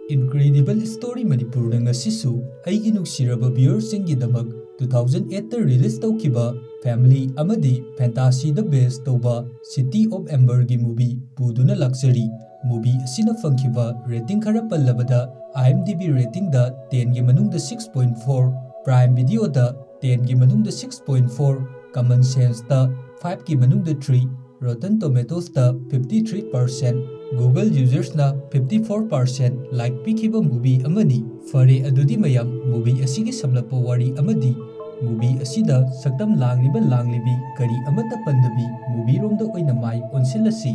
Incredible Story Manipur ngasisu aigi nuksiraba viewersinggidamak 2008 ta release tawkiba family amadi fantasy da base tawba City of Ember gi movie puduna luxury movie asina fangkiba rating khara pallabada IMDb rating da 10 gi manungda 6.4 Prime Video da 10 gi manungda 6.4 Common Sense da 5 gi manungda 3 Rotten Tomatoes da 53% Google users na 54% like pikiba movie amani fare adudi mayam movie asigi samlapa wari amadi movie asida saktam langlibi kari amata pandabi movie romda oina mai onsilasi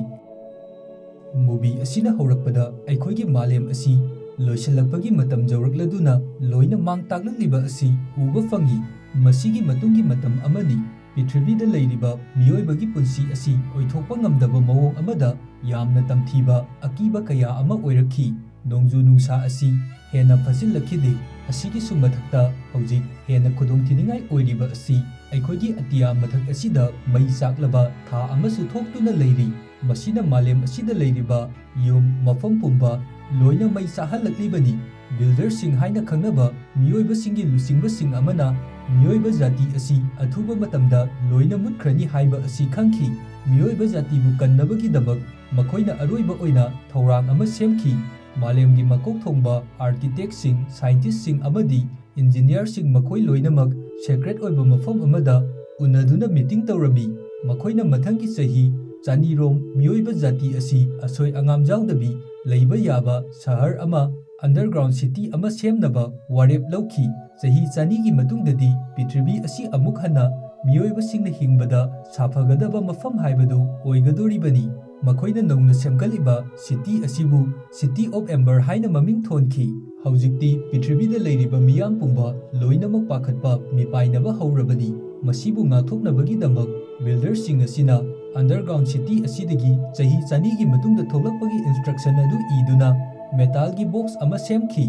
movie asina horakpada aikhoigi malem asi loisilakpagi matam jawrakladuna loina mang taklakliba asi uba fangi masigi matungi matam amani Prithivida leiriba miyoibagi punsi asi oithokpa ngamdaba mawong amada yamna tamthiba akiba kaya ama oirakhi nongju nungsa asi hena phasillakhide asigi sumathakta hojik hena khudong thiningai oiriba asi aikhoigi atiya mathak asida mai saklaba tha amasu thoktuna leiri masina malem asida leiriba yum mafam pumba loina mai sahalaklibani builder sing haina khangnaba miyoiba singi lusingba sing amana miyoiba jati asi athuba matamda loina mutkrani haiba asi khangki miyoiba jati bu kannabagi dabak makoina aroiba oina thorang ama semki malemgi makok thongba architect sing scientist sing amadi engineer sing makoi loinamak secret oiba mafam amada unaduna meeting tawrabi makoina mathangi sahi chanirom miyoiba jati asi asoi angam jawdabi leiba yaba sahar ama underground city ama semnaba warep lauki sahi chanigi matungdadi Prithvi asi amuk hana miyoiba singna hingbada safagadaba mafam haibadu oigadoribani makoina nongna semkaliba city asibu City of Ember haina maming thonki haujikti Prithvida leiriba miyam pumba loinamak pakhatpa mipainaba haurabani masibu ngathoknabagi damak builder sing asina underground city asidagi chahi chanigi matungda tholakpagi instruction adu iduna metal gi box ama semki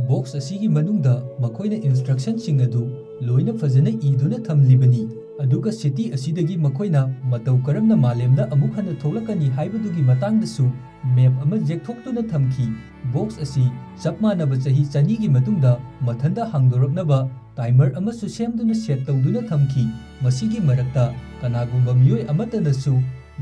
box asigi manungda makoina instruction sing adu loina fazana iduna thamlibani aduga city asidagi makoina matau karamna malemda amuk hana tholakani haibadugi matangdasu map ama jekthoktuna thamki box asi chapmana ba chahi chani gi matungda mathanda hangdoraknaba timer ama su semduna set tawduna thamki masigi marakta kanagumba miyoi amatanasu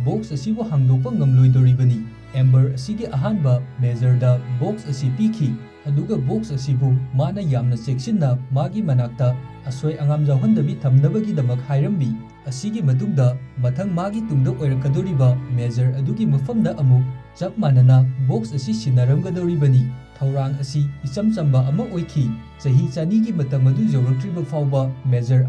box asibu hangdokpa ngamloidoribani Ember asigi ahanba measure da box asi piki aduga box asibu mana yamna sectionna magi manakta asoi angam jawhandabi thamnabagi damak hairambi asigi matungda mathang magi tungda oirakadoriba measure adugi mafamda amuk chap manana box asi sinaramgadoribani thorang asi ichamchamba ama oiki chahi chanigi matam adu jawraktriba fawba measure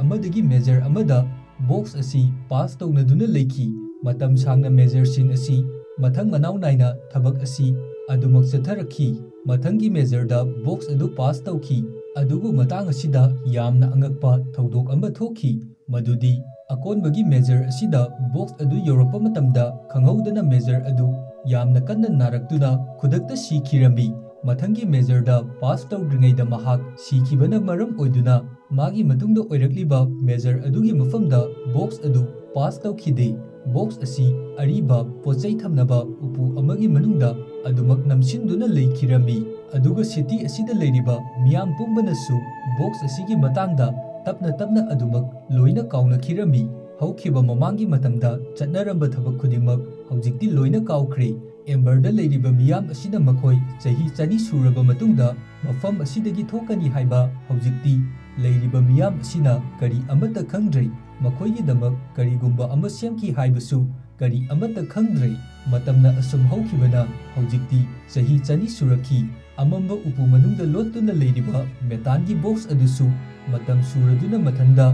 amada box asi pass tawnaduna leiki matam sangna measure sin asi mathang manau naina thabak asi adumak chatharakhi mathangi measure da box adu pass tawki adugu matang asida yamna angakpa thodok amba thokhi madudi akonbagi measure asida box adu yorapa matamda khanghaudana measure adu yamna kanna naraktuna khudakta sikhirami mathangi measure da pass tawdringai da mahak sikhibana maram oiduna magi matungda oirakliba measure adugi mafamda box adu pass tawkhide box asi ariba pochai thamnaba upu amagi manungda adumak namsinduna leikirami aduga city asida leiriba miyam pumbanasu box asigi matangda tapna adumak loina kauna khirami haukhiba mamangi matamda chatnaramba thabak khudimak haujikti loina kawkhre Ember da leiriba miyam asida makhoi chahi chani suraba matungda mafam asidagi thokani haiba haujikti leiriba miyam asina kari amata khangdrei makoigi damak karigumba ama semki haibasu kari amata khangdrei matamna asum haukibana haujikti chahi chani surakhi amamba upu manungda lottuna leiriba metangi box adusu matam suraduna mathanda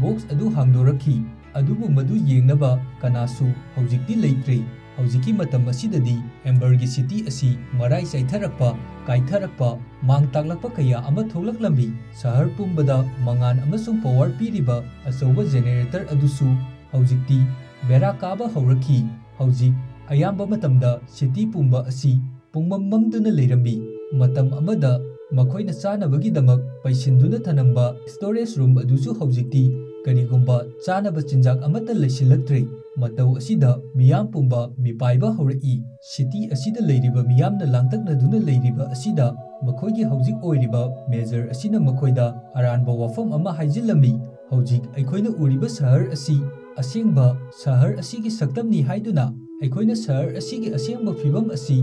box adu hangdorakhi adubu madu yengnaba kanasu haujikti leitre haujiki matam asidadi Ember gi city asi marai chaitharakpa kaitharakpa mang taklakpa kaya ama tholaklambi sahar pumbada mangan amasung power piriba asoba generator adusu haujikti bera kaba haurakhi haujik ayamba matamda city pumba asi pungmammamduna leirambi matam amada makoina chanabagi damak paisinduna thanamba storage room adusu haujikti karigumba chanaba chinjak amata leisilaktre ꯃꯇꯧ ꯑꯁꯤꯗ ꯃꯤꯌꯥꯝ ꯄꯨꯝꯕ ꯃꯤꯄꯥꯏꯕ ꯍꯧꯔꯛꯏ꯫ City ꯑꯁꯤꯗ ꯂꯩꯔꯤꯕ ꯃꯤꯌꯥꯝꯅ ꯂꯥꯡꯇꯛꯅꯗꯨꯅ ꯂꯩꯔꯤꯕ ꯑꯁꯤꯗ ꯃꯈꯣꯏꯒꯤ ꯍꯧꯖꯤꯛ ꯑꯣꯏꯔꯤꯕ ꯃꯦꯖꯔ ꯑꯁꯤꯅ ꯃꯈꯣꯏꯗ ꯑꯔꯥꯟꯕ ꯋꯥꯐꯝ ꯑꯃ ꯍꯥꯏꯖꯤꯜꯂꯝꯃꯤ꯫ ꯍꯧꯖꯤꯛ ꯑꯩꯈꯣꯏꯅ ꯎꯔꯤꯕ ꯁꯍꯔ ꯑꯁꯤ ꯑꯁꯦꯡꯕ ꯁꯍꯔ ꯑꯁꯤꯒꯤ ꯁꯛꯇꯝꯅꯤ ꯍꯥꯏꯗꯨꯅ ꯑꯩꯈꯣꯏꯅ ꯁꯍꯔ ꯑꯁꯤꯒꯤ ꯑꯁꯦꯡꯕ ꯐꯤꯚꯝ ꯑꯁꯤ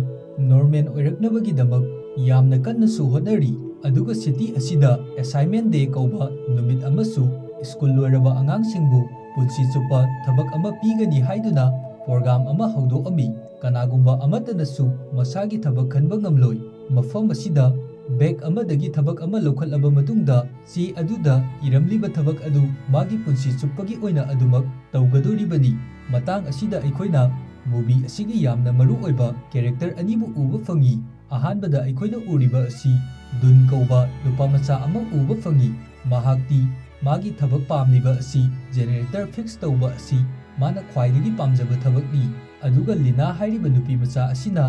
ꯅꯣꯔꯃꯦꯜ ꯑꯣꯏꯔꯛꯅꯕꯒꯤꯗꯃꯛ ꯌꯥꯝꯅ ꯀꯟꯅꯁꯨ ꯍꯣꯠꯅꯔꯤ꯫ ꯑꯗꯨꯒ ꯁꯤꯇꯤ ꯑꯁꯤꯗ ꯑꯦꯁꯥꯏꯟꯃꯦꯟ ꯗꯦ ꯀꯧꯕ ꯅꯨꯃꯤꯠ ꯑꯃꯁꯨ ꯁ꯭ꯀꯨꯜ ꯂꯣꯏꯔꯕ ꯑꯉꯥꯡꯁꯤꯡꯕꯨ ꯄꯨꯟꯁꯤ ꯆꯨꯞꯄ ꯊꯕꯛ ꯑꯃ ꯄꯤꯒꯅꯤ ꯍꯥꯏꯗꯨꯅ ꯄ꯭ꯔꯣꯒ꯭ꯔꯥꯝ ꯑꯃ ꯍꯧꯗꯣꯛꯑꯝꯃꯤ꯫ ꯀꯅꯥꯒꯨꯝꯕ ꯑꯃꯠꯇꯅꯁꯨ ꯃꯁꯥꯒꯤ ꯊꯕꯛ ꯈꯟꯕ ꯉꯝꯂꯣꯏ꯫ ꯃꯐꯝ ꯑꯁꯤꯗ ꯕꯦꯒ ꯑꯃꯗꯒꯤ ꯊꯕꯛ ꯑꯃ ꯂꯧꯈꯠꯂꯕ ꯃꯇꯨꯡꯗ ꯆꯦ ꯑꯗꯨꯗ ꯏꯔꯝꯂꯤꯕ ꯊꯕꯛ ꯑꯗꯨ ꯃꯥꯒꯤ ꯄꯨꯟꯁꯤ ꯆꯨꯞꯄꯒꯤ ꯑꯣꯏꯅ ꯑꯗꯨꯃꯛ ꯇꯧꯒꯗꯣꯔꯤꯕꯅꯤ꯫ ꯃꯇꯥꯡ ꯑꯁꯤꯗ ꯑꯩꯈꯣꯏꯅ ꯃꯨꯚꯤ ꯑꯁꯤꯒꯤ ꯌꯥꯝꯅ ꯃꯔꯨꯑꯣꯏꯕ ꯀꯦꯔꯦꯛꯇꯔ ꯑꯅꯤꯕꯨ ꯎꯕ ꯐꯪꯏ꯫ ꯑꯍꯥꯟꯕꯗ ꯑꯩꯈꯣꯏꯅ ꯎꯔꯤꯕ ꯑꯁꯤ ꯗꯨꯟ ꯀꯧꯕ ꯅꯨꯄꯥꯃꯆꯥ ꯑꯃ ꯎꯕ ꯐꯪꯏ꯫ ꯃꯍꯥꯛꯇꯤ ꯃꯥꯒꯤ ꯊꯕꯛ ꯄꯥꯝꯂꯤꯕ ꯑꯁꯤ ꯖꯦꯅꯦꯔꯦꯇꯔ ꯐꯤꯛꯁ ꯇꯧꯕ ꯑꯁꯤ ꯃꯥꯅ ꯈ꯭ꯋꯥꯏꯗꯒꯤ ꯄꯥꯝꯖꯕ ꯊꯕꯛꯅꯤ꯫ ꯑꯗꯨꯒ ꯂꯤꯅꯥ ꯍꯥꯏꯔꯤꯕ ꯅꯨꯄꯤꯃꯆꯥ ꯑꯁꯤꯅ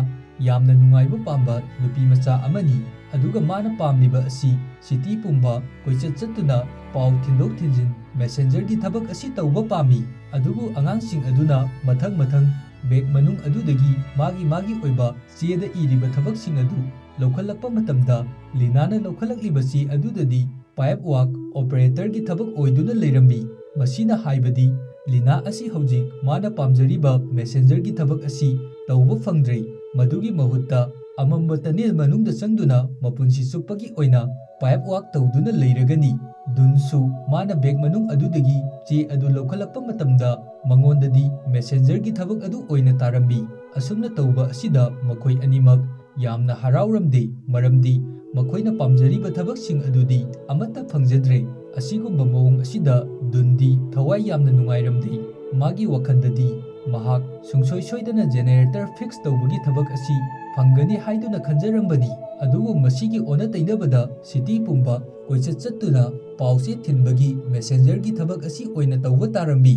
ꯌꯥꯝꯅ ꯅꯨꯡꯉꯥꯏꯕ ꯄꯥꯝꯕ ꯅꯨꯄꯤꯃꯆꯥ ꯑꯃꯅꯤ꯫ ꯑꯗꯨꯒ ꯃꯥꯅ ꯄꯥꯝꯂꯤꯕ ꯑꯁꯤ ꯁꯤꯇꯤ ꯄꯨꯝꯕ ꯀꯣꯏꯆꯠ ꯆꯠꯇꯨꯅ ꯄꯥꯎ ꯊꯤꯟꯗꯣꯛ ꯊꯤꯟꯖꯤꯟ ꯃꯦꯁꯦꯟꯖꯔꯒꯤ ꯊꯕꯛ ꯑꯁꯤ ꯇꯧꯕ ꯄꯥꯝꯃꯤ꯫ ꯑꯗꯨꯕꯨ ꯑꯉꯥꯡꯁꯤꯡ ꯑꯗꯨꯅ ꯃꯊꯪ ꯕꯦꯒ ꯃꯅꯨꯡ ꯑꯗꯨꯗꯒꯤ ꯃꯥꯒꯤ ꯑꯣꯏꯕ ꯆꯦꯗ ꯏꯔꯤꯕ ꯊꯕꯛꯁꯤꯡ ꯑꯗꯨ ꯂꯧꯈꯠꯂꯛꯄ ꯃꯇꯝꯗ ꯂꯤꯅꯥꯅ ꯂꯧꯈꯠꯂꯛꯂꯤꯕ ꯆꯦ ꯑꯗꯨꯗꯗꯤ ꯄꯥꯏꯞ ꯋꯥꯛ ꯑꯣꯄꯔꯦꯇꯔꯒꯤ ꯊꯕꯛ ꯑꯣꯏꯗꯨꯅ ꯂꯩꯔꯝꯃꯤ꯫ ꯃꯁꯤꯅ ꯍꯥꯏꯕꯗꯤ ꯂꯤꯅꯥ ꯑꯁꯤ ꯍꯧꯖꯤꯛ ꯃꯥꯅ ꯄꯥꯝꯖꯔꯤꯕ ꯃꯦꯁꯦꯟꯖꯔꯒꯤ ꯊꯕꯛ ꯑꯁꯤ ꯇꯧꯕ ꯐꯪꯗ꯭ꯔꯦ꯫ ꯃꯗꯨꯒꯤ ꯃꯍꯨꯠꯇ ꯑꯃꯝꯕ ꯇꯅꯦꯜ ꯃꯅꯨꯡꯗ ꯆꯪꯗꯨꯅ ꯃꯄꯨꯟꯁꯤ ꯆꯨꯞꯄꯒꯤ ꯑꯣꯏꯅ ꯄꯥꯏꯞ ꯋꯥꯛ ꯇꯧꯗꯨꯅ ꯂꯩꯔꯒꯅꯤ꯫ ꯗꯨꯟꯁꯨ ꯃꯥꯅ ꯕꯦꯒ ꯃꯅꯨꯡ ꯑꯗꯨꯗꯒꯤ ꯆꯦ ꯑꯗꯨ ꯂꯧꯈꯠꯂꯛꯄ ꯃꯇꯝꯗ ꯃꯉꯣꯟꯗꯗꯤ ꯃꯦꯁꯦꯟꯖꯔꯒꯤ ꯊꯕꯛ ꯑꯗꯨ ꯑꯣꯏꯅ ꯇꯥꯔꯝꯃꯤ꯫ ꯑꯁꯨꯝꯅ ꯇꯧꯕ ꯑꯁꯤꯗ ꯃꯈꯣꯏ ꯑꯅꯤꯃꯛ ꯌꯥꯝꯅ ꯍꯔꯥꯎꯔꯝꯗꯦ, ꯃꯔꯝꯗꯤ ꯃꯈꯣꯏꯅ ꯄꯥꯝꯖꯔꯤꯕ ꯊꯕꯛꯁꯤꯡ ꯑꯗꯨꯗꯤ ꯑꯃꯠꯇ ꯐꯪꯖꯗ꯭ꯔꯦ꯫ ꯑꯁꯤꯒꯨꯝꯕ ꯃꯑꯣꯡ ꯑꯁꯤꯗ ꯗꯨꯟꯗꯤ ꯊꯋꯥꯏ ꯌꯥꯝꯅ ꯅꯨꯡꯉꯥꯏꯔꯝꯗꯦ꯫ ꯃꯥꯒꯤ ꯋꯥꯈꯜꯗꯗꯤ ꯃꯍꯥꯛ ꯁꯨꯡꯁꯣꯏ ꯁꯣꯏꯗꯅ ꯖꯦꯅꯦꯔꯦꯇꯔ ꯐꯤꯛꯁ ꯇꯧꯕꯒꯤ ꯊꯕꯛ ꯑꯁꯤ ꯐꯪꯒꯅꯤ ꯍꯥꯏꯗꯨꯅ ꯈꯟꯖꯔꯝꯕꯅꯤ꯫ ꯑꯗꯨꯕꯨ ꯃꯁꯤꯒꯤ ꯑꯣꯟꯅ ꯇꯩꯅꯕꯗ ꯁꯤꯇꯤ ꯄꯨꯝꯕ ꯀꯣꯏꯆꯠ ꯆꯠꯇꯨꯅ ꯄꯥꯎ-ꯆꯦ ꯊꯤꯟꯕꯒꯤ ꯃꯦꯁꯦꯟꯖꯔꯒꯤ ꯊꯕꯛ ꯑꯁꯤ ꯑꯣꯏꯅ ꯇꯧꯕ ꯇꯥꯔꯝꯃꯤ꯫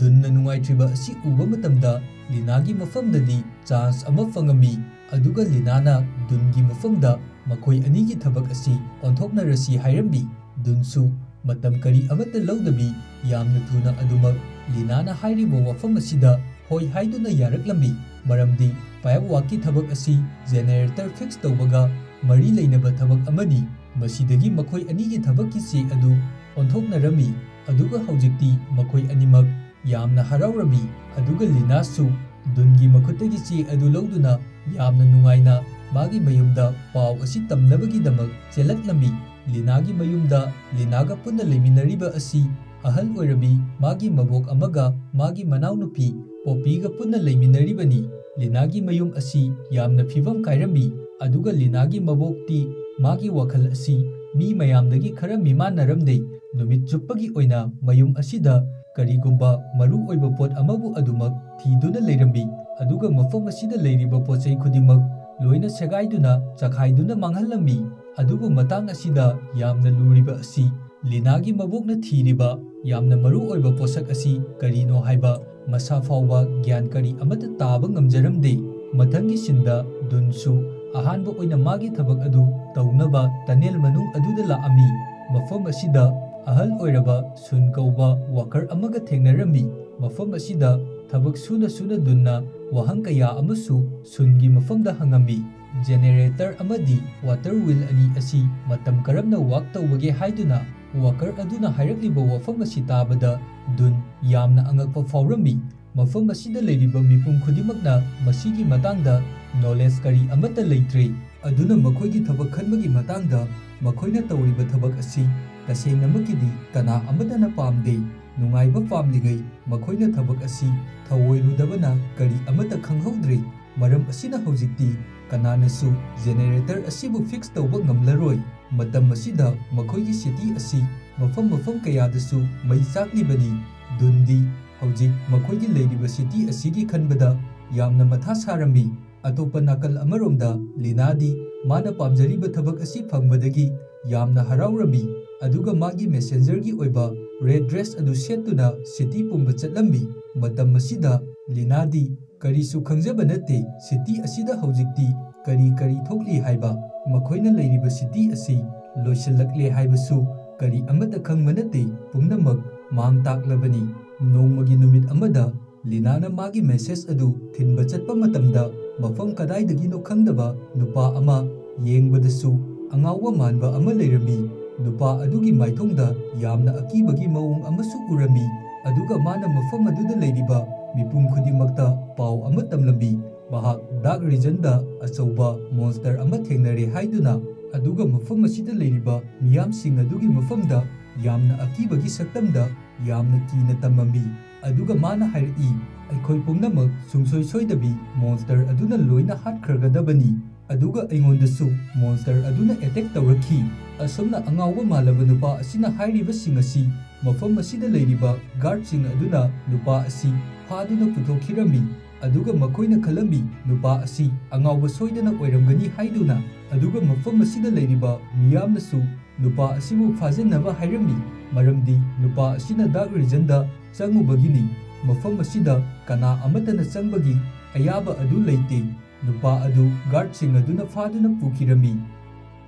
ꯗꯨꯟꯅ ꯅꯨꯡꯉꯥꯏꯇ꯭ꯔꯤꯕ ꯑꯁꯤ ꯎꯕ ꯃꯇꯝꯗ ꯂꯤꯅꯥꯒꯤ ꯃꯐꯝꯗꯗꯤ ꯆꯥꯟꯁ ꯑꯃ ꯐꯪꯉꯝꯃꯤ꯫ ꯑꯗꯨꯒ ꯂꯤꯅꯥꯅ ꯗꯨꯟꯒꯤ ꯃꯐꯝꯗ ꯃꯈꯣꯏ ꯑꯅꯤꯒꯤ ꯊꯕꯛ ꯑꯁꯤ ꯑꯣꯟꯊꯣꯛꯅꯔꯁꯤ ꯍꯥꯏꯔꯝꯃꯤ꯫ ꯗꯨꯟꯁꯨ ꯃꯇꯝ ꯀꯔꯤ ꯑꯃꯠꯇ ꯂꯧꯗꯕꯤ ꯌꯥꯝꯅ ꯊꯨꯅ ꯑꯗꯨꯃꯛ ꯂꯤꯅꯥꯅ ꯍꯥꯏꯔꯤꯕ ꯋꯥꯐꯝ ꯑꯁꯤꯗ ꯍꯣꯏ ꯍꯥꯏꯗꯨꯅ ꯌꯥꯔꯛꯂꯝꯃꯤ꯫ ꯃꯔꯝꯗꯤ ꯄꯥꯏꯞ ꯋꯥꯛꯀꯤ ꯊꯕꯛ ꯑꯁꯤ ꯖꯦꯅꯦꯔꯦꯇꯔ ꯐꯤꯛꯁ ꯇꯧꯕꯒ ꯃꯔꯤ ꯂꯩꯅꯕ ꯊꯕꯛ ꯑꯃꯅꯤ꯫ ꯃꯁꯤꯗꯒꯤ ꯃꯈꯣꯏ ꯑꯅꯤꯒꯤ ꯊꯕꯛꯀꯤ ꯆꯦ ꯑꯗꯨ ꯑꯣꯟꯊꯣꯛꯅꯔꯝꯃꯤ꯫ ꯑꯗꯨꯒ ꯍꯧꯖꯤꯛꯇꯤ ꯃꯈꯣꯏ ꯑꯅꯤꯃꯛ ꯌꯥꯝꯅ ꯍꯔꯥꯎꯔꯝꯃꯤ꯫ ꯑꯗꯨꯒ ꯂꯤꯅꯥꯁꯨ ꯗꯨꯟꯒꯤ ꯃꯈꯨꯠꯇꯒꯤ ꯆꯦ ꯑꯗꯨ ꯂꯧꯗꯨꯅ ꯌꯥꯝꯅ ꯅꯨꯡꯉꯥꯏꯅ ꯃꯥꯒꯤ ꯃꯌꯨꯝꯗ ꯄꯥꯎ ꯑꯁꯤ ꯇꯝꯅꯕꯒꯤꯗꯃꯛ ꯆꯦꯜꯂꯛꯂꯝꯃꯤ꯫ ꯂꯤꯅꯥꯒꯤ ꯃꯌꯨꯝꯗ ꯂꯤꯅꯥꯒ ꯄꯨꯟꯅ ꯂꯩꯃꯤꯟꯅꯔꯤꯕ ꯑꯁꯤ ꯑꯍꯜ ꯑꯣꯏꯔꯕꯤ ꯃꯥꯒꯤ ꯃꯕꯣꯛ ꯑꯃꯒ ꯃꯥꯒꯤ ꯃꯅꯥꯎꯅꯨꯄꯤ ꯄꯣꯄꯤꯒ ꯄꯨꯟꯅ ꯂꯩꯃꯤꯟꯅꯔꯤꯕꯅꯤ꯫ ꯂꯤꯅꯥꯒꯤ ꯃꯌꯨꯝ ꯑꯁꯤ ꯌꯥꯝꯅ ꯐꯤꯕꯝ ꯀꯥꯏꯔꯝꯃꯤ꯫ ꯑꯗꯨꯒ ꯂꯤꯅꯥꯒꯤ ꯃꯕꯣꯛꯇꯤ ꯃꯥꯒꯤ ꯋꯥꯈꯜ ꯑꯁꯤ ꯃꯤ ꯃꯌꯥꯝꯗꯒꯤ ꯈꯔ ꯃꯤꯃꯥꯟꯅꯔꯝꯗꯦ꯫ ꯅꯨꯃꯤꯠ ꯆꯨꯞꯄꯒꯤ ꯑꯣꯏꯅ ꯃꯌꯨꯝ ꯑꯁꯤꯗ ꯀꯔꯤꯒꯨꯝꯕ ꯃꯔꯨ ꯑꯣꯏꯕ ꯄꯣꯠ ꯑꯃꯕꯨ ꯑꯗꯨꯃꯛ ꯊꯤꯗꯨꯅ ꯂꯩꯔꯝꯃꯤ꯫ ꯑꯗꯨꯒ ꯃꯐꯝ ꯑꯁꯤꯗ ꯂꯩꯔꯤꯕ ꯄꯣꯠꯆꯩ ꯈꯨꯗꯤꯡꯃꯛ ꯂꯣꯏꯅ ꯁꯦꯒꯥꯏꯗꯨꯅ ꯆꯈꯥꯏꯗꯨꯅ ꯃꯥꯡꯍꯜꯂꯝꯃꯤ꯫ ꯑꯗꯨꯕꯨ ꯃꯇꯥꯡ ꯑꯁꯤꯗ ꯌꯥꯝꯅ ꯂꯨꯔꯤꯕ ꯑꯁꯤ ꯂꯤꯅꯥꯒꯤ ꯃꯕꯣꯛꯅ ꯊꯤꯔꯤꯕ ꯌꯥꯝꯅ ꯃꯔꯨ ꯑꯣꯏꯕ ꯄꯣꯠꯁꯛ ꯑꯁꯤ ꯀꯔꯤꯅꯣ ꯍꯥꯏꯕ ꯃꯁꯥ ꯐꯥꯎꯕ ꯒ꯭ꯌꯥꯟ ꯀꯔꯤ ꯑꯃꯠꯇ ꯇꯥꯕ ꯉꯝꯖꯔꯝꯗꯦ꯫ ꯃꯊꯪꯒꯤ ꯁꯤꯟꯗ ꯗꯨꯟꯁꯨ ꯑꯍꯥꯟꯕ ꯑꯣꯏꯅ ꯃꯥꯒꯤ ꯊꯕꯛ ꯑꯗꯨ ꯇꯧꯅꯕ ꯇꯅꯦꯜ ꯃꯅꯨꯡ ꯑꯗꯨꯗ ꯂꯥꯛꯑꯝꯃꯤ꯫ ꯃꯐꯝ ꯑꯁꯤꯗ ꯑꯍꯜ ꯑꯣꯏꯔꯕ ꯁꯨꯟ ꯀꯧꯕ ꯋꯥꯀꯔ ꯑꯃꯒ ꯊꯦꯡꯅꯔꯝꯃꯤ꯫ ꯃꯐꯝ ꯑꯁꯤꯗ ꯊꯕꯛ ꯁꯨꯅ ꯗꯨꯟꯅ ꯋꯥꯍꯪ ꯀꯌꯥ ꯑꯃꯁꯨ ꯁꯨꯟꯒꯤ ꯃꯐꯝꯗ ꯍꯪꯉꯝꯃꯤ꯫ ꯖꯦꯅꯦꯔꯦꯇꯔ ꯑꯃꯗꯤ ꯋꯥꯇꯔ ꯋꯤꯜ ꯑꯅꯤ ꯑꯁꯤ ꯃꯇꯝ ꯀꯔꯝꯅ ꯋꯥꯛ ꯇꯧꯕꯒꯦ ꯍꯥꯏꯗꯨꯅ ꯋꯥꯀꯔ ꯑꯗꯨꯅ ꯍꯥꯏꯔꯛꯂꯤꯕ ꯋꯥꯐꯝ ꯑꯁꯤ ꯇꯥꯕꯗ ꯗꯨꯟ ꯌꯥꯝꯅ ꯑꯉꯛꯄ ꯐꯥꯎꯔꯝꯃꯤ꯫ ꯃꯐꯝ ꯑꯁꯤꯗ ꯂꯩꯔꯤꯕ ꯃꯤꯄꯨꯝ ꯈꯨꯗꯤꯡꯃꯛꯅ ꯃꯁꯤꯒꯤ ꯃꯇꯥꯡꯗ ꯅꯣꯂꯦꯖ ꯀꯔꯤ ꯑꯃꯠꯇ ꯂꯩꯇ꯭ꯔꯦ꯫ ꯑꯗꯨꯅ ꯃꯈꯣꯏꯒꯤ ꯊꯕꯛ ꯈꯟꯕꯒꯤ ꯃꯇꯥꯡꯗ ꯃꯈꯣꯏꯅ ꯇꯧꯔꯤꯕ ꯊꯕꯛ ꯑꯁꯤ ꯇꯁꯦꯡꯅꯃꯛꯀꯤꯗꯤ ꯀꯅꯥ ꯑꯃꯠꯇꯅ ꯄꯥꯝꯗꯦ꯫ ꯅꯨꯡꯉꯥꯏꯕ ꯄꯥꯝꯂꯤꯉꯩ ꯃꯈꯣꯏꯅ ꯊꯕꯛ ꯑꯁꯤ ꯊꯧꯑꯣꯏꯔꯨꯗꯕꯅ ꯀꯔꯤ ꯑꯃꯠꯇ ꯈꯪꯍꯧꯗ꯭ꯔꯦ꯫ ꯃꯔꯝ ꯑꯁꯤꯅ ꯍꯧꯖꯤꯛꯇꯤ ꯀꯅꯥꯅꯁꯨ ꯖꯦꯅꯦꯔꯦꯇꯔ ꯑꯁꯤꯕꯨ ꯐꯤꯛꯁ ꯇꯧꯕ ꯉꯝꯂꯔꯣꯏ꯫ ꯃꯇꯝ ꯑꯁꯤꯗ ꯃꯈꯣꯏꯒꯤ ꯁꯤꯇꯤ ꯑꯁꯤ ꯃꯐꯝ ꯀꯌꯥꯗꯁꯨ ꯃꯩ ꯆꯥꯛꯂꯤꯕꯅꯤ꯫ ꯗꯨꯟꯗꯤ ꯍꯧꯖꯤꯛ ꯃꯈꯣꯏꯒꯤ ꯂꯩꯔꯤꯕ ꯁꯤꯇꯤ ꯑꯁꯤꯒꯤ ꯈꯟꯕꯗ ꯌꯥꯝꯅ ꯃꯊꯥ ꯁꯥꯔꯝꯃꯤ꯫ ꯑꯇꯣꯞꯄ ꯅꯥꯀꯜ ꯑꯃꯔꯣꯝꯗ ꯂꯤꯅꯥꯗꯤ ꯃꯥꯅ ꯄꯥꯝꯖꯔꯤꯕ ꯊꯕꯛ ꯑꯁꯤ ꯐꯪꯕꯗꯒꯤ ꯌꯥꯝꯅ ꯍꯔꯥꯎꯔꯝꯃꯤ꯫ ꯑꯗꯨꯒ ꯃꯥꯒꯤ ꯃꯦꯁꯦꯟꯖꯔꯒꯤ ꯑꯣꯏꯕ ꯔꯦꯗ ꯗ꯭ꯔꯦꯁ ꯑꯗꯨ ꯁꯦꯠꯇꯨꯅ ꯁꯤꯇꯤ ꯄꯨꯝꯕ ꯆꯠꯂꯝꯃꯤ꯫ ꯃꯇꯝ ꯑꯁꯤꯗ ꯂꯤꯅꯥꯗꯤ ꯀꯔꯤꯁꯨ ꯈꯪꯖꯕ ꯅꯠꯇꯦ ꯁꯤꯇꯤ ꯑꯁꯤꯗ ꯍꯧꯖꯤꯛꯇꯤ ꯀꯔꯤ ꯊꯣꯛꯂꯤ ꯍꯥꯏꯕ꯫ ꯃꯈꯣꯏꯅ ꯂꯩꯔꯤꯕ ꯁꯤꯇꯤ ꯑꯁꯤ ꯂꯣꯏꯁꯤꯜꯂꯛꯂꯦ ꯍꯥꯏꯕꯁꯨ ꯀꯔꯤ ꯑꯃꯠꯇ ꯈꯪꯕ ꯅꯠꯇꯦ꯫ ꯄꯨꯝꯅꯃꯛ ꯃꯥꯡ ꯇꯥꯛꯂꯕꯅꯤ꯫ ꯅꯣꯡꯃꯒꯤ ꯅꯨꯃꯤꯠ ꯑꯃꯗ ꯂꯤꯅꯥꯅ ꯃꯥꯒꯤ ꯃꯦꯁꯦꯖ ꯑꯗꯨ ꯊꯤꯟꯕ ꯆꯠꯄ ꯃꯇꯝꯗ ꯃꯐꯝ ꯀꯗꯥꯏꯗꯒꯤꯅꯣ ꯈꯪꯗꯕ ꯅꯨꯄꯥ ꯑꯃ ꯌꯦꯡꯕꯗꯁꯨ ꯑꯉꯥꯎꯕ ꯃꯥꯟꯕ ꯑꯃ ꯂꯩꯔꯝꯃꯤ꯫ ꯅꯨꯄꯥ ꯑꯗꯨꯒꯤ ꯃꯥꯏꯊꯣꯡꯗ ꯌꯥꯝꯅ ꯑꯀꯤꯕꯒꯤ ꯃꯑꯣꯡ ꯑꯃꯁꯨ ꯎꯔꯝꯃꯤ, ꯑꯗꯨꯒ ꯃꯥꯅ ꯃꯐꯝ ꯑꯗꯨꯗ ꯂꯩꯔꯤꯕ ꯃꯤꯄꯨꯝ ꯈꯨꯗꯤꯡꯃꯛꯇ ꯄꯥꯎ ꯑꯃ ꯇꯝꯂꯝꯃꯤ, ꯃꯍꯥꯛ ꯗꯥꯔꯛ ꯔꯤꯖꯟꯗ ꯑꯆꯧꯕ ꯃꯣꯟꯁꯇꯔ ꯑꯃ ꯊꯦꯡꯅꯔꯦ ꯍꯥꯏꯗꯨꯅ, ꯑꯗꯨꯒ ꯃꯐꯝ ꯑꯁꯤꯗ ꯂꯩꯔꯤꯕ ꯃꯤꯌꯥꯝꯁꯤꯡ ꯑꯗꯨꯒꯤ ꯃꯐꯝꯗ ꯌꯥꯝꯅ ꯑꯀꯤꯕꯒꯤ ꯁꯛꯇꯝꯗ ꯌꯥꯝꯅ ꯀꯤꯅ ꯇꯝꯃꯝꯃꯤ꯫ ꯑꯗꯨꯒ ꯃꯥꯅ ꯍꯥꯏꯔꯛꯏ, ꯑꯩꯈꯣꯏ ꯄꯨꯝꯅꯃꯛ ꯁꯨꯡꯁꯣꯏ ꯁꯣꯏꯗꯕꯤ ꯃꯣꯟꯁꯇꯔ ꯑꯗꯨꯅ ꯂꯣꯏꯅ ꯍꯥꯠꯈ꯭ꯔꯒꯗꯕꯅꯤ, ꯑꯗꯨꯒ ꯑꯩꯉꯣꯟꯗꯁꯨ ꯃꯣꯟꯁꯇꯔ ꯑꯗꯨꯅ ꯑꯦꯇꯦꯛ ꯇꯧꯔꯛꯈꯤ꯫ ꯑꯁꯨꯝꯅ ꯑꯉꯥꯎꯕ ꯃꯥꯜꯂꯕ ꯅꯨꯄꯥ ꯑꯁꯤꯅ ꯍꯥꯏꯔꯤꯕꯁꯤꯡ ꯑꯁꯤ ꯃꯐꯝ ꯑꯁꯤꯗ ꯂꯩꯔꯤꯕ ꯒꯥꯔꯗꯁꯤꯡ ꯑꯗꯨꯅ ꯅꯨꯄꯥ ꯑꯁꯤ ꯐꯥꯗꯨꯅ ꯄꯨꯊꯣꯛꯈꯤꯔꯝꯃꯤ, ꯑꯗꯨꯒ ꯃꯈꯣꯏꯅ ꯈꯜꯂꯝꯃꯤ ꯅꯨꯄꯥ ꯑꯁꯤ ꯑꯉꯥꯎꯕ ꯁꯣꯏꯗꯅ ꯑꯣꯏꯔꯝꯒꯅꯤ ꯍꯥꯏꯗꯨꯅ, ꯑꯗꯨꯒ ꯃꯐꯝ ꯑꯁꯤꯗ ꯂꯩꯔꯤꯕ ꯃꯤꯌꯥꯝꯅꯁꯨ ꯅꯨꯄꯥ ꯑꯁꯤꯕꯨ ꯐꯥꯖꯤꯟꯅꯕ ꯍꯥꯏꯔꯝꯃꯤ, ꯃꯔꯝꯗꯤ ꯅꯨꯄꯥ ꯑꯁꯤꯅ ꯗꯥꯔꯛ ꯔꯤꯖꯟꯗ ꯆꯪꯉꯨꯕꯒꯤꯅꯤ꯫ ꯃꯐꯝ ꯑꯁꯤꯗ ꯀꯅꯥ ꯑꯃꯠꯇꯅ ꯆꯪꯕꯒꯤ ꯑꯌꯥꯕ ꯑꯗꯨ ꯂꯩꯇꯦ꯫ ꯅꯨꯄꯥ ꯑꯗꯨ ꯒꯥꯔꯗꯁꯤꯡ ꯑꯗꯨꯅ ꯐꯥꯗꯨꯅ ꯄꯨꯈꯤꯔꯝꯃꯤ꯫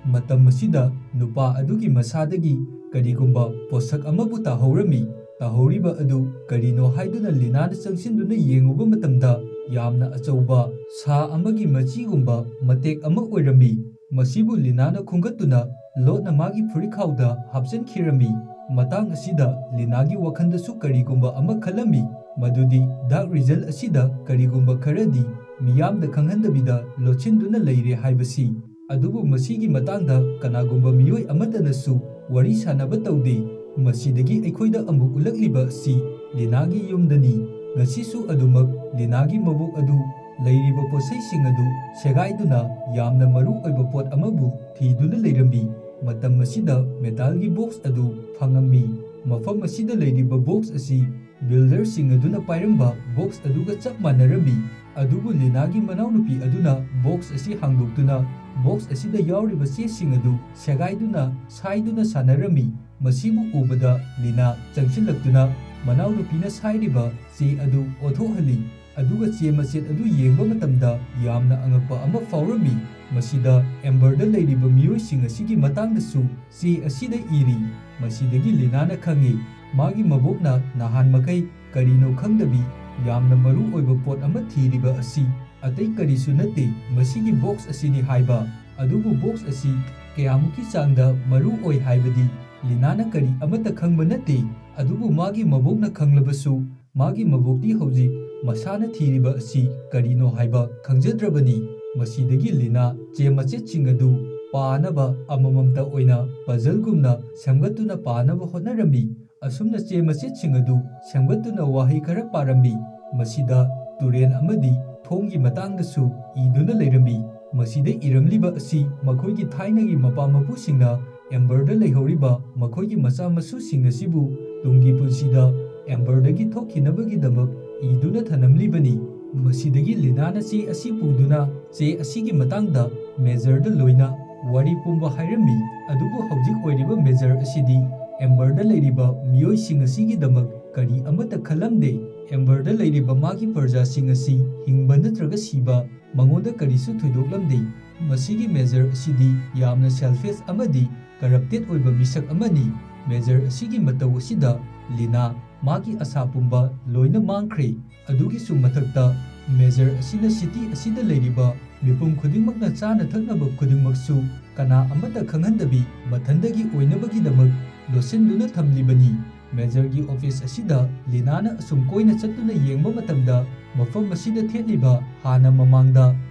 ꯃꯇꯝ ꯑꯁꯤꯗ ꯅꯨꯄꯥ ꯑꯗꯨꯒꯤ ꯃꯁꯥꯗꯒꯤ ꯀꯔꯤꯒꯨꯝꯕ ꯄꯣꯠꯁꯛ ꯑꯃꯕꯨ ꯇꯥꯍꯧꯔꯝꯃꯤ꯫ ꯇꯥꯍꯧꯔꯤꯕ ꯑꯗꯨ ꯀꯔꯤꯅꯣ ꯍꯥꯏꯗꯨꯅ ꯂꯤꯅꯥꯅ ꯆꯪꯁꯤꯟꯗꯨꯅ ꯌꯦꯡꯉꯨꯕ ꯃꯇꯝꯗ ꯌꯥꯝꯅ ꯑꯆꯧꯕ ꯁꯥ ꯑꯃꯒꯤ ꯃꯆꯤꯒꯨꯝꯕ ꯃꯇꯦꯛ ꯑꯃ ꯑꯣꯏꯔꯝꯃꯤ꯫ ꯃꯁꯤꯕꯨ ꯂꯤꯅꯥꯅ ꯈꯨꯡꯒꯠꯇꯨꯅ ꯂꯣꯠꯅ ꯃꯥꯒꯤ ꯐꯨꯔꯤꯠꯈꯥꯎꯗ ꯍꯥꯞꯆꯤꯟꯈꯤꯔꯝꯃꯤ꯫ ꯃꯇꯥꯡ ꯑꯁꯤꯗ ꯂꯤꯅꯥꯒꯤ ꯋꯥꯈꯜꯗꯁꯨ ꯀꯔꯤꯒꯨꯝꯕ ꯑꯃ ꯈꯜꯂꯝꯃꯤ, ꯃꯗꯨꯗꯤ ꯗꯥꯔꯛ ꯔꯤꯖꯟ ꯑꯁꯤꯗ ꯀꯔꯤꯒꯨꯝꯕ ꯈꯔꯗꯤ ꯃꯤꯌꯥꯝꯗ ꯈꯪꯍꯟꯗꯕꯤꯗ ꯂꯣꯠꯁꯤꯟꯗꯨꯅ ꯂꯩꯔꯦ ꯍꯥꯏꯕꯁꯤ, ꯑꯗꯨꯕꯨ ꯃꯁꯤꯒꯤ ꯃꯇꯥꯡꯗ ꯀꯅꯥꯒꯨꯝꯕ ꯃꯤꯑꯣꯏ ꯑꯃꯠꯇꯅꯁꯨ ꯋꯥꯔꯤ ꯁꯥꯅꯕ ꯇꯧꯗꯦ꯫ ꯃꯁꯤꯗꯒꯤ ꯑꯩꯈꯣꯏꯗ ꯑꯃꯨꯛ ꯎꯠꯂꯛꯂꯤꯕ ꯑꯁꯤ ꯂꯤꯅꯥꯒꯤ ꯌꯨꯝꯗꯅꯤ꯫ ꯉꯁꯤꯁꯨ ꯑꯗꯨꯃꯛ ꯂꯤꯅꯥꯒꯤ ꯃꯕꯣꯛ ꯑꯗꯨ ꯂꯩꯔꯤꯕ ꯄꯣꯠꯆꯩꯁꯤꯡ ꯑꯗꯨ ꯁꯦꯒꯥꯏꯗꯨꯅ ꯌꯥꯝꯅ ꯃꯔꯨ ꯑꯣꯏꯕ ꯄꯣꯠ ꯑꯃꯕꯨ ꯊꯤꯗꯨꯅ ꯂꯩꯔꯝꯃꯤ꯫ ꯃꯇꯝ ꯑꯁꯤꯗ ꯃꯦꯇꯥꯜꯒꯤ ꯕꯣꯛꯁ ꯑꯗꯨ ꯐꯪꯉꯝꯃꯤ꯫ ꯃꯐꯝ ꯑꯁꯤꯗ ꯂꯩꯔꯤꯕ ꯕꯣꯛꯁ ꯑꯁꯤ ꯕꯤꯜꯗꯔꯁꯤꯡ ꯑꯗꯨꯅ ꯄꯥꯏꯔꯝꯕ ꯕꯣꯛꯁ ꯑꯗꯨꯒ ꯆꯞ ꯃꯥꯟꯅꯔꯝꯃꯤ, ꯑꯗꯨꯕꯨ ꯂꯤꯅꯥꯒꯤ ꯃꯅꯥꯎꯅꯨꯄꯤ ꯑꯗꯨꯅ ꯕꯣꯛꯁ ꯑꯁꯤ ꯍꯥꯡꯗꯣꯛꯇꯨꯅ ꯕꯣꯛꯁ ꯑꯁꯤꯗ ꯌꯥꯎꯔꯤꯕ ꯆꯦꯁꯤꯡ ꯑꯗꯨ ꯁꯦꯒꯥꯏꯗꯨꯅ ꯁꯥꯏꯗꯨꯅ ꯁꯥꯟꯅꯔꯝꯃꯤ꯫ ꯃꯁꯤꯕꯨ ꯎꯕꯗ ꯂꯤꯅꯥ ꯆꯪꯁꯤꯜꯂꯛꯇꯨꯅ ꯃꯅꯥꯎꯅꯨꯄꯤꯅ ꯁꯥꯏꯔꯤꯕ ꯆꯦ ꯑꯗꯨ ꯑꯣꯊꯣꯛꯍꯜꯂꯤ, ꯑꯗꯨꯒ ꯆꯦ ꯃꯆꯦꯠ ꯑꯗꯨ ꯌꯦꯡꯕ ꯃꯇꯝꯗ ꯌꯥꯝꯅ ꯑꯉꯛꯄ ꯑꯃ ꯐꯥꯎꯔꯝꯃꯤ꯫ ꯃꯁꯤꯗ ꯑꯦꯝꯕꯔꯗ ꯂꯩꯔꯤꯕ ꯃꯤꯑꯣꯏꯁꯤꯡ ꯑꯁꯤꯒꯤ ꯃꯇꯥꯡꯗꯁꯨ ꯆꯦ ꯑꯁꯤꯗ ꯏꯔꯤ꯫ ꯃꯁꯤꯗꯒꯤ ꯂꯤꯅꯥꯅ ꯈꯪꯉꯤ ꯃꯥꯒꯤ ꯃꯕꯣꯛꯅ ꯅꯍꯥꯟꯃꯈꯩ ꯀꯔꯤꯅꯣ ꯈꯪꯗꯕꯤ ꯌꯥꯝꯅ ꯃꯔꯨ ꯑꯣꯏꯕ ꯄꯣꯠ ꯑꯃ ꯊꯤꯔꯤꯕ ꯑꯁꯤ ꯑꯇꯩ ꯀꯔꯤꯁꯨ ꯅꯠꯇꯦ, ꯃꯁꯤꯒꯤ ꯕꯣꯛꯁ ꯑꯁꯤꯅꯤ ꯍꯥꯏꯕ꯫ ꯑꯗꯨꯕꯨ ꯕꯣꯛꯁ ꯑꯁꯤ ꯀꯌꯥꯃꯨꯛꯀꯤ ꯆꯥꯡꯗ ꯃꯔꯨ ꯑꯣꯏ ꯍꯥꯏꯕꯗꯤ ꯂꯤꯅꯥꯅ ꯀꯔꯤ ꯑꯃꯠꯇ ꯈꯪꯕ ꯅꯠꯇꯦ, ꯑꯗꯨꯕꯨ ꯃꯥꯒꯤ ꯃꯕꯣꯛꯅ ꯈꯪꯂꯕꯁꯨ ꯃꯥꯒꯤ ꯃꯕꯣꯛꯇꯤ ꯍꯧꯖꯤꯛ ꯃꯁꯥꯅ ꯊꯤꯔꯤꯕ ꯑꯁꯤ ꯀꯔꯤꯅꯣ ꯍꯥꯏꯕ ꯈꯪꯖꯗ꯭ꯔꯕꯅꯤ꯫ ꯃꯁꯤꯗꯒꯤ ꯂꯤꯅꯥ ꯆꯦ ꯃꯆꯦꯠꯁꯤꯡ ꯑꯗꯨ ꯄꯥꯅꯕ ꯑꯃꯃꯝꯇ ꯑꯣꯏꯅ ꯄꯖꯜꯒꯨꯝꯅ ꯁꯦꯝꯒꯠꯇꯨꯅ ꯄꯥꯅꯕ ꯍꯣꯠꯅꯔꯝꯃꯤ꯫ ꯑꯁꯨꯝꯅ ꯆꯦ ꯃꯆꯦꯠꯁꯤꯡ ꯑꯗꯨ ꯁꯦꯝꯒꯠꯇꯨꯅ ꯋꯥꯍꯩ ꯈꯔ ꯄꯥꯔꯝꯃꯤ꯫ ꯃꯁꯤꯗ ꯇꯨꯔꯦꯜ ꯑꯃꯗꯤ ꯊꯣꯡꯒꯤ ꯃꯇꯥꯡꯗꯁꯨ ꯏꯗꯨꯅ ꯂꯩꯔꯝꯃꯤ꯫ ꯃꯁꯤꯗ ꯏꯔꯝꯂꯤꯕ ꯑꯁꯤ ꯃꯈꯣꯏꯒꯤ ꯊꯥꯏꯅꯒꯤ ꯃꯄꯥ ꯃꯄꯨꯁꯤꯡꯅ ꯑꯦꯝꯕꯔꯗ ꯂꯩꯍꯧꯔꯤꯕ ꯃꯈꯣꯏꯒꯤ ꯃꯆꯥ ꯃꯁꯨꯁꯤꯡ ꯑꯁꯤꯕꯨ ꯇꯨꯡꯒꯤ ꯄꯨꯟꯁꯤꯗ ꯑꯦꯝꯕꯔꯗꯒꯤ ꯊꯣꯛꯈꯤꯅꯕꯒꯤꯗꯃꯛ ꯏꯗꯨꯅ ꯊꯅꯝꯂꯤꯕꯅꯤ꯫ ꯃꯁꯤꯗꯒꯤ ꯂꯤꯅꯥꯅ ꯆꯦ ꯑꯁꯤ ꯄꯨꯗꯨꯅ ꯆꯦ ꯑꯁꯤꯒꯤ ꯃꯇꯥꯡꯗ ꯃꯦꯖꯔꯗ ꯂꯣꯏꯅ ꯋꯥꯔꯤ ꯄꯨꯝꯕ ꯍꯥꯏꯔꯝꯃꯤ꯫ ꯑꯗꯨꯕꯨ ꯍꯧꯖꯤꯛ ꯑꯣꯏꯔꯤꯕ ꯃꯦꯖꯔ ꯑꯁꯤꯗꯤ ꯑꯦꯝꯕꯔꯗ ꯂꯩꯔꯤꯕ ꯃꯤꯑꯣꯏꯁꯤꯡ ꯑꯁꯤꯒꯤꯗꯃꯛ ꯀꯔꯤ ꯑꯃꯠꯇ ꯈꯜꯂꯝꯗꯦ꯫ ꯑꯦꯝꯕꯔꯗ ꯂꯩꯔꯤꯕ ꯃꯥꯒꯤ ꯄ꯭ꯔꯖꯥꯁꯤꯡ ꯑꯁꯤ ꯍꯤꯡꯕ ꯅꯠꯇ꯭ꯔꯒ ꯁꯤꯕ ꯃꯉꯣꯟꯗ ꯀꯔꯤꯁꯨ ꯊꯣꯏꯗꯣꯛꯂꯝꯗꯦ꯫ ꯃꯁꯤꯒꯤ ꯃꯦꯖꯔ ꯑꯁꯤꯗꯤ ꯌꯥꯝꯅ ꯁꯦꯜꯐꯤꯁ ꯑꯃꯗꯤ ꯀꯔꯞꯇꯦꯗ ꯑꯣꯏꯕ ꯃꯤꯁꯛ ꯑꯃꯅꯤ꯫ ꯃꯦꯖꯔ ꯑꯁꯤꯒꯤ ꯃꯇꯧ ꯑꯁꯤꯗ ꯂꯤꯅꯥ ꯃꯥꯒꯤ ꯑꯁꯥ ꯄꯨꯝꯕ ꯂꯣꯏꯅ ꯃꯥꯡꯈ꯭ꯔꯦ꯫ ꯑꯗꯨꯒꯤꯁꯨ ꯃꯊꯛꯇ ꯃꯦꯖꯔ ꯑꯁꯤꯅ ꯁꯤꯇꯤ ꯑꯁꯤꯗ ꯂꯩꯔꯤꯕ ꯃꯤꯄꯨꯝ ꯈꯨꯗꯤꯡꯃꯛꯅ ꯆꯥꯅ ꯊꯛꯅꯕ ꯈꯨꯗꯤꯡꯃꯛꯁꯨ ꯀꯅꯥ ꯑꯃꯠꯇ ꯈꯪꯍꯟꯗꯕꯤ ꯃꯊꯟꯗꯒꯤ ꯑꯣꯏꯅꯕꯒꯤꯗꯃꯛ ꯂꯣꯠꯁꯤꯟꯗꯨꯅ ꯊꯝꯂꯤꯕꯅꯤ꯫ ꯃꯦꯖꯔꯒꯤ ꯑꯣꯐꯤꯁ ꯑꯁꯤꯗ ꯂꯤꯅꯥꯅ ꯑꯁꯨꯝ ꯀꯣꯏꯅ ꯆꯠꯇꯨꯅ ꯌꯦꯡꯕ ꯃꯇꯝꯗ ꯃꯐꯝ ꯑꯁꯤꯗ ꯊꯦꯠꯂꯤꯕ ꯍꯥꯟꯅ ꯃꯃꯥꯡꯗ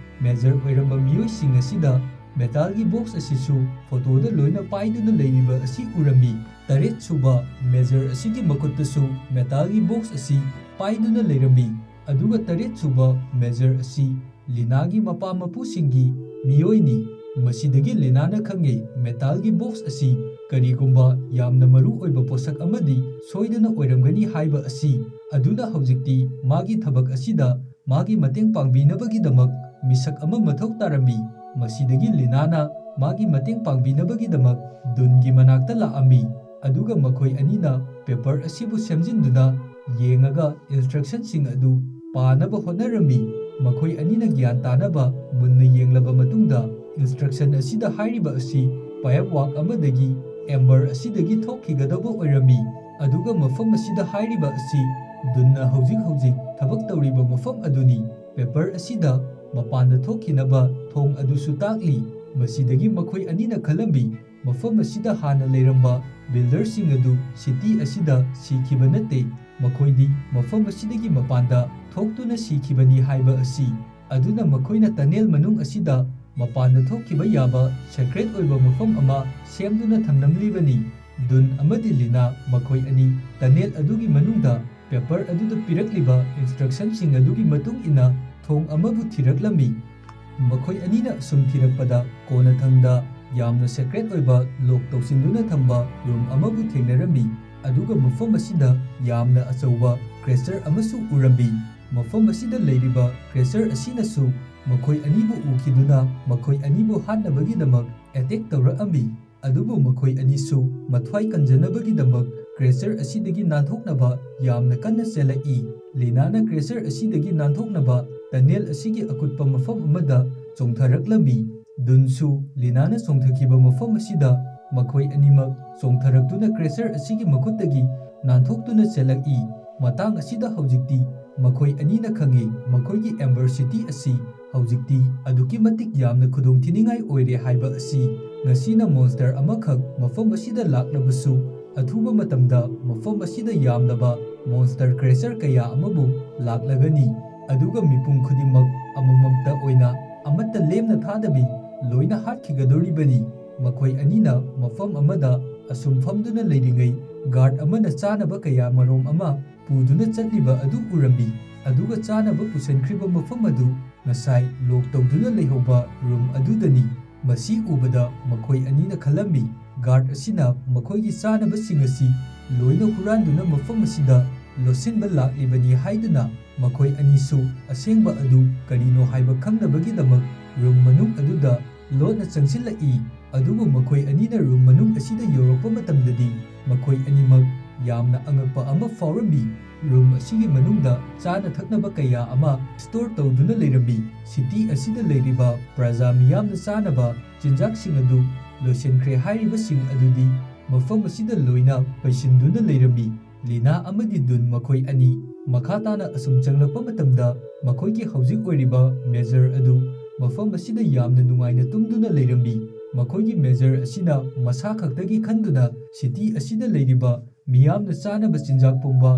ꯃꯦꯖꯔ ꯑꯣꯏꯔꯝꯕ ꯃꯤꯑꯣꯏꯁꯤꯡ ꯑꯁꯤꯗ ꯃꯦꯇꯥꯜꯒꯤ ꯕꯣꯛꯁ ꯑꯁꯤꯁꯨ ꯐꯣꯇꯣꯗ ꯂꯣꯏꯅ ꯄꯥꯏꯗꯨꯅ ꯂꯩꯔꯤꯕ ꯑꯁꯤ ꯎꯔꯝꯃꯤ꯫ 8ꯁꯨꯕ ꯃꯦꯖꯔ ꯑꯁꯤꯒꯤ ꯃꯈꯨꯠꯇꯁꯨ ꯃꯦꯇꯥꯜꯒꯤ ꯕꯣꯛꯁ ꯑꯁꯤ ꯄꯥꯏꯗꯨꯅ ꯂꯩꯔꯝꯃꯤ꯫ ꯑꯗꯨꯒ 8ꯁꯨꯕ ꯃꯦꯖꯔ ꯑꯁꯤ ꯂꯤꯅꯥꯒꯤ ꯃꯄꯥ ꯃꯄꯨꯁꯤꯡꯒꯤ ꯃꯤꯑꯣꯏꯅꯤ꯫ ꯃꯁꯤꯗꯒꯤ ꯂꯤꯅꯥꯅ ꯈꯪꯉꯤ ꯃꯦꯇꯥꯜꯒꯤ ꯕꯣꯛꯁ ꯑꯁꯤ ꯀꯔꯤꯒꯨꯝꯕ ꯌꯥꯝꯅ ꯃꯔꯨ ꯑꯣꯏꯕ ꯄꯣꯠꯁꯛ ꯑꯃꯗꯤ ꯁꯣꯏꯗꯅ ꯑꯣꯏꯔꯝꯒꯅꯤ ꯍꯥꯏꯕ ꯑꯁꯤ, ꯑꯗꯨꯅ ꯍꯧꯖꯤꯛꯇꯤ ꯃꯥꯒꯤ ꯊꯕꯛ ꯑꯁꯤꯗ ꯃꯥꯒꯤ ꯃꯇꯦꯡ ꯄꯥꯡꯕꯤꯅꯕꯒꯤꯗꯃꯛ ꯃꯤꯁꯛ ꯑꯃ ꯃꯊꯧ ꯇꯥꯔꯝꯃꯤ꯫ ꯃꯁꯤꯗꯒꯤ ꯂꯤꯅꯥꯅ ꯃꯥꯒꯤ ꯃꯇꯦꯡ ꯄꯥꯡꯕꯤꯅꯕꯒꯤꯗꯃꯛ ꯗꯨꯟꯒꯤ ꯃꯅꯥꯛꯇ ꯂꯥꯛꯑꯝꯃꯤ, ꯑꯗꯨꯒ ꯃꯈꯣꯏ ꯑꯅꯤꯅ ꯄꯦꯄꯔ ꯑꯁꯤꯕꯨ ꯁꯦꯝꯖꯤꯟꯗꯨꯅ ꯌꯦꯡꯉꯒ ꯏꯟꯁꯇ꯭ꯔꯛꯁꯟꯁꯤꯡ ꯑꯗꯨ ꯄꯥꯅꯕ ꯍꯣꯠꯅꯔꯝꯃꯤ꯫ ꯃꯈꯣꯏ ꯑꯅꯤꯅ ꯒ꯭ꯌꯥꯟ ꯇꯥꯅꯕ ꯃꯨꯟꯅ ꯌꯦꯡꯂꯕ ꯃꯇꯨꯡꯗ ꯏꯟꯁꯇ꯭ꯔꯛꯁꯟ ꯑꯁꯤꯗ ꯍꯥꯏꯔꯤꯕ ꯑꯁꯤ ꯄꯥꯏꯞꯋꯥꯛ ꯑꯃꯗꯒꯤ ꯑꯦꯝꯕꯔ ꯑꯁꯤꯗꯒꯤ ꯊꯣꯛꯈꯤꯒꯗꯧꯕ ꯑꯣꯏꯔꯝꯃꯤ, ꯑꯗꯨꯒ ꯃꯐꯝ ꯑꯁꯤꯗ ꯍꯥꯏꯔꯤꯕ ꯑꯁꯤ ꯗꯨꯟꯅ ꯍꯧꯖꯤꯛ ꯊꯕꯛ ꯇꯧꯔꯤꯕ ꯃꯐꯝ ꯑꯗꯨꯅꯤ꯫ ꯄꯦꯄꯔ ꯑꯁꯤꯗ ꯃꯄꯥꯟꯗ ꯊꯣꯛꯈꯤꯅꯕ ꯊꯣꯡ ꯑꯗꯨꯁꯨ ꯇꯥꯛꯂꯤ꯫ ꯃꯁꯤꯗꯒꯤ ꯃꯈꯣꯏ ꯑꯅꯤꯅ ꯈꯜꯂꯝꯃꯤ ꯃꯐꯝ ꯑꯁꯤꯗ ꯍꯥꯟꯅ ꯂꯩꯔꯝꯕ ꯕꯤꯜꯗꯔꯁꯤꯡ ꯑꯗꯨ ꯁꯤꯇꯤ ꯑꯁꯤꯗ ꯁꯤꯈꯤꯕ ꯅꯠꯇꯦ, ꯃꯈꯣꯏꯗꯤ ꯃꯐꯝ ꯑꯁꯤꯗꯒꯤ ꯃꯄꯥꯟꯗ ꯊꯣꯛꯇꯨꯅ ꯁꯤꯈꯤꯕꯅꯤ ꯍꯥꯏꯕ ꯑꯁꯤ꯫ ꯑꯗꯨꯅ ꯃꯈꯣꯏꯅ ꯇꯅꯦꯜ ꯃꯅꯨꯡ ꯑꯁꯤꯗ ꯃꯄꯥꯟꯗ ꯊꯣꯛꯈꯤꯕ ꯌꯥꯕ ꯁꯦꯀ꯭ꯔꯦꯠ ꯑꯣꯏꯕ ꯃꯐꯝ ꯑꯃ ꯁꯦꯝꯗꯨꯅ ꯊꯝꯂꯝꯂꯤꯕꯅꯤ꯫ ꯗꯨꯟ ꯑꯃꯗꯤ ꯂꯤꯅꯥ ꯃꯈꯣꯏ ꯑꯅꯤ ꯇꯅꯦꯜ ꯑꯗꯨꯒꯤ ꯃꯅꯨꯡꯗ ꯄꯦꯄꯔ ꯑꯗꯨꯗ ꯄꯤꯔꯛꯂꯤꯕ ꯏꯟꯁꯇ꯭ꯔꯛꯁꯟꯁꯤꯡ ꯑꯗꯨꯒꯤ ꯃꯇꯨꯡ ꯏꯟꯅ ꯊꯣꯡ ꯑꯃꯕꯨ ꯊꯤꯔꯛꯂꯝꯃꯤ꯫ ꯃꯈꯣꯏ ꯑꯅꯤꯅ ꯑꯁꯨꯝ ꯊꯤꯔꯛꯄꯗ ꯀꯣꯟꯅꯊꯪꯗ ꯌꯥꯝꯅ ꯁꯦꯀ꯭ꯔꯦꯠ ꯑꯣꯏꯕ ꯂꯣꯛ ꯇꯧꯁꯤꯟꯗꯨꯅ ꯊꯝꯕ ꯔꯨꯝ ꯑꯃꯕꯨ ꯊꯦꯡꯅꯔꯝꯃꯤ꯫ ꯑꯗꯨꯒ ꯃꯐꯝ ꯑꯁꯤꯗ ꯌꯥꯝꯅ ꯑꯆꯧꯕ ꯀ꯭ꯔꯦꯆꯔ ꯑꯃꯁꯨ ꯎꯔꯝꯃꯤ꯫ ꯃꯐꯝ ꯑꯁꯤꯗ ꯂꯩꯔꯤꯕ ꯀ꯭ꯔꯦꯆꯔ ꯑꯁꯤꯅꯁꯨ ꯃꯈꯣꯏ ꯑꯅꯤꯕꯨ ꯎꯈꯤꯗꯨꯅ ꯃꯈꯣꯏ ꯑꯅꯤꯕꯨ ꯍꯥꯠꯅꯕꯒꯤꯗꯃꯛ ꯑꯦꯇꯦꯛ ꯇꯧꯔꯛꯑꯝꯃꯤ꯫ ꯑꯗꯨꯕꯨ ꯃꯈꯣꯏ ꯑꯅꯤꯁꯨ ꯃꯊ꯭ꯋꯥꯏ ꯀꯟꯖꯅꯕꯒꯤꯗꯃꯛ ꯀ꯭ꯔꯦꯆꯔ ꯑꯁꯤꯗꯒꯤ ꯅꯥꯟꯊꯣꯛꯅꯕ ꯌꯥꯝꯅ ꯀꯟꯅ ꯆꯦꯜꯂꯛꯏ꯫ ꯂꯤꯅꯥꯅ ꯀ꯭ꯔꯦꯆꯔ ꯑꯁꯤꯗꯒꯤ ꯅꯥꯟꯊꯣꯛꯅꯕ ꯇꯅꯦꯜ ꯑꯁꯤꯒꯤ ꯑꯀꯨꯠꯄ ꯃꯐꯝ ꯑꯃꯗ ꯆꯣꯡꯊꯔꯛꯂꯝꯃꯤ꯫ ꯗꯨꯟꯁꯨ ꯂꯤꯅꯥꯅ ꯆꯣꯡꯊꯈꯤꯕ ꯃꯐꯝ ꯑꯁꯤꯗ ꯃꯈꯣꯏ ꯑꯅꯤꯃꯛ ꯆꯣꯡꯊꯔꯛꯇꯨꯅ ꯀ꯭ꯔꯦꯆꯔ ꯑꯁꯤꯒꯤ ꯃꯈꯨꯠꯇꯒꯤ ꯅꯥꯟꯊꯣꯛꯇꯨꯅ ꯆꯦꯜꯂꯛꯏ꯫ ꯃꯇꯥꯡ ꯑꯁꯤꯗ ꯍꯧꯖꯤꯛꯇꯤ ꯃꯈꯣꯏ ꯑꯅꯤꯅ ꯈꯪꯉꯤ ꯃꯈꯣꯏꯒꯤ ꯑꯦꯝꯕꯔ ꯁꯤꯇꯤ ꯑꯁꯤ ꯍꯧꯖꯤꯛꯇꯤ ꯑꯗꯨꯛꯀꯤ ꯃꯇꯤꯛ ꯌꯥꯝꯅ ꯈꯨꯗꯣꯡꯊꯤꯅꯤꯡꯉꯥꯏ ꯑꯣꯏꯔꯦ ꯍꯥꯏꯕ ꯑꯁꯤ꯫ ꯉꯁꯤꯅ ꯃꯣꯟꯁꯇꯔ ꯑꯃꯈꯛ ꯃꯐꯝ ꯑꯁꯤꯗ ꯂꯥꯛꯂꯕꯁꯨ ꯑꯊꯨꯕ ꯃꯇꯝꯗ ꯃꯐꯝ ꯑꯁꯤꯗ ꯌꯥꯝꯂꯕ ꯃꯣꯟꯁꯇꯔ ꯀ꯭ꯔꯦꯆꯔ ꯀꯌꯥ ꯑꯃꯕꯨ ꯂꯥꯛꯂꯒꯅꯤ꯫ ꯑꯗꯨꯒ ꯃꯤꯄꯨꯝ ꯈꯨꯗꯤꯡꯃꯛ ꯑꯃꯃꯝꯇ ꯑꯣꯏꯅ ꯑꯃꯠꯇ ꯂꯦꯝꯅ ꯊꯥꯗꯕꯤ ꯂꯣꯏꯅ ꯍꯥꯠꯈꯤꯒꯗꯧꯔꯤꯕꯅꯤ꯫ ꯃꯈꯣꯏ ꯑꯅꯤꯅ ꯃꯐꯝ ꯑꯃꯗ ꯑꯁꯨꯝ ꯐꯝꯗꯨꯅ ꯂꯩꯔꯤꯉꯩ ꯒꯥꯔꯗ ꯑꯃꯅ ꯆꯥꯅꯕ ꯀꯌꯥ ꯃꯔꯣꯝ ꯑꯃ ꯄꯨꯗꯨꯅ ꯆꯠꯂꯤꯕ ꯑꯗꯨ ꯎꯔꯝꯃꯤ꯫ ꯑꯗꯨꯒ ꯆꯥꯅꯕ ꯄꯨꯁꯤꯟꯈ꯭ꯔꯤꯕ ꯃꯐꯝ ꯑꯗꯨ ꯉꯁꯥꯏ ꯂꯣꯛ ꯇꯧꯗꯨꯅ ꯂꯩꯍꯧꯕ ꯔꯨꯝ ꯑꯗꯨꯗꯅꯤ꯫ ꯃꯁꯤ ꯎꯕꯗ ꯃꯈꯣꯏ ꯑꯅꯤꯅ ꯈꯜꯂꯝꯃꯤ ꯒꯥꯔꯗ ꯑꯁꯤꯅ ꯃꯈꯣꯏꯒꯤ ꯆꯥꯅꯕꯁꯤꯡ ꯑꯁꯤ ꯂꯣꯏꯅ ꯍꯨꯔꯥꯟꯗꯨꯅ ꯃꯐꯝ ꯑꯁꯤꯗ ꯂꯣꯠꯁꯤꯟꯕ ꯂꯥꯛꯂꯤꯕꯅꯤ ꯍꯥꯏꯗꯨꯅ ꯃꯈꯣꯏ ꯑꯅꯤꯁꯨ ꯑꯁꯦꯡꯕ ꯑꯗꯨ ꯀꯔꯤꯅꯣ ꯍꯥꯏꯕ ꯈꯪꯅꯕꯒꯤꯗꯃꯛ ꯔꯨꯝ ꯃꯅꯨꯡ ꯑꯗꯨꯗ ꯂꯣꯠꯅ ꯆꯪꯁꯤꯜꯂꯛꯏ꯫ ꯑꯗꯨꯕꯨ ꯃꯈꯣꯏ ꯑꯅꯤꯅ ꯔꯨꯝ ꯃꯅꯨꯡ ꯑꯁꯤꯗ ꯌꯧꯔꯛꯄ ꯃꯇꯝꯗꯗꯤ ꯃꯈꯣꯏ ꯑꯅꯤꯃꯛ ꯌꯥꯝꯅ ꯑꯉꯛꯄ ꯑꯃ ꯐꯥꯎꯔꯝꯃꯤ꯫ ꯔꯨꯝ ꯑꯁꯤꯒꯤ ꯃꯅꯨꯡꯗ ꯆꯥꯅ ꯊꯛꯅꯕ ꯀꯌꯥ ꯑꯃ ꯁ꯭ꯇꯣꯔ ꯇꯧꯗꯨꯅ ꯂꯩꯔꯝꯃꯤ꯫ ꯁꯤꯇꯤ ꯑꯁꯤꯗ ꯂꯩꯔꯤꯕ ꯄ꯭ꯔꯖꯥ ꯃꯤꯌꯥꯝꯅ ꯆꯥꯅꯕ ꯆꯤꯟꯖꯥꯛꯁꯤꯡ ꯑꯗꯨ ꯂꯣꯏꯁꯤꯟꯈ꯭ꯔꯦ ꯍꯥꯏꯔꯤꯕꯁꯤꯡ ꯑꯗꯨꯗꯤ ꯃꯐꯝ ꯑꯁꯤꯗ ꯂꯣꯏꯅ ꯄꯩꯁꯤꯟꯗꯨꯅ ꯂꯩꯔꯝꯃꯤ꯫ ꯂꯤꯅꯥ ꯑꯃꯗꯤ ꯗꯨꯟ ꯃꯈꯣꯏ ꯑꯅꯤ ꯃꯈꯥ ꯇꯥꯅ ꯑꯁꯨꯝ ꯆꯪꯂꯛꯄ ꯃꯇꯝꯗ ꯃꯈꯣꯏꯒꯤ ꯍꯧꯖꯤꯛ ꯑꯣꯏꯔꯤꯕ ꯃꯦꯖꯔ ꯑꯗꯨ ꯃꯐꯝ ꯑꯁꯤꯗ ꯌꯥꯝꯅ ꯅꯨꯡꯉꯥꯏꯅ ꯇꯨꯝꯗꯨꯅ ꯂꯩꯔꯝꯃꯤ꯫ ꯃꯈꯣꯏꯒꯤ ꯃꯦꯖꯔ ꯑꯁꯤꯅ ꯃꯁꯥ ꯈꯛꯇꯒꯤ ꯈꯟꯗꯨꯅ ꯁꯤꯇꯤ ꯑꯁꯤꯗ ꯂꯩꯔꯤꯕ ꯃꯤꯌꯥꯝꯅ ꯆꯥꯅꯕ ꯆꯤꯟꯖꯥꯛ ꯄꯨꯝꯕ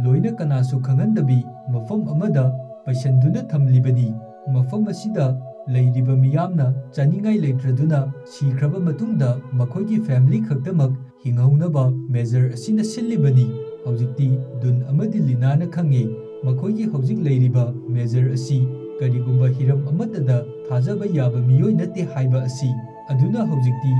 ꯂꯣꯏꯅ ꯀꯅꯥꯁꯨ ꯈꯪꯍꯟꯗꯕꯤ ꯃꯐꯝ ꯑꯃꯗ ꯄꯩꯁꯟꯗꯨꯅ ꯊꯝꯂꯤꯕꯅꯤ꯫ ꯃꯐꯝ ꯑꯁꯤꯗ ꯂꯩꯔꯤꯕ ꯃꯤꯌꯥꯝꯅ ꯆꯥꯅꯤꯡꯉꯥꯏ ꯂꯩꯇ꯭ꯔꯗꯨꯅ ꯁꯤꯈ꯭ꯔꯕ ꯃꯇꯨꯡꯗ ꯃꯈꯣꯏꯒꯤ ꯐꯦꯃꯤꯂꯤ ꯈꯛꯇꯃꯛ ꯍꯤꯡꯍꯧꯅꯕ ꯃꯦꯖꯔ ꯑꯁꯤꯅ ꯁꯤꯜꯂꯤꯕꯅꯤ꯫ ꯍꯧꯖꯤꯛꯇꯤ ꯗꯨꯟ ꯑꯃꯗꯤ ꯂꯤꯅꯥꯅ ꯈꯪꯉꯤ ꯃꯈꯣꯏꯒꯤ ꯍꯧꯖꯤꯛ ꯂꯩꯔꯤꯕ ꯃꯦꯖꯔ ꯑꯁꯤ ꯀꯔꯤꯒꯨꯝꯕ ꯍꯤꯔꯝ ꯑꯃꯠꯇꯗ ꯊꯥꯖꯕ ꯌꯥꯕ ꯃꯤꯑꯣꯏ ꯅꯠꯇꯦ ꯍꯥꯏꯕ ꯑꯁꯤ꯫ ꯑꯗꯨꯅ ꯍꯧꯖꯤꯛꯇꯤ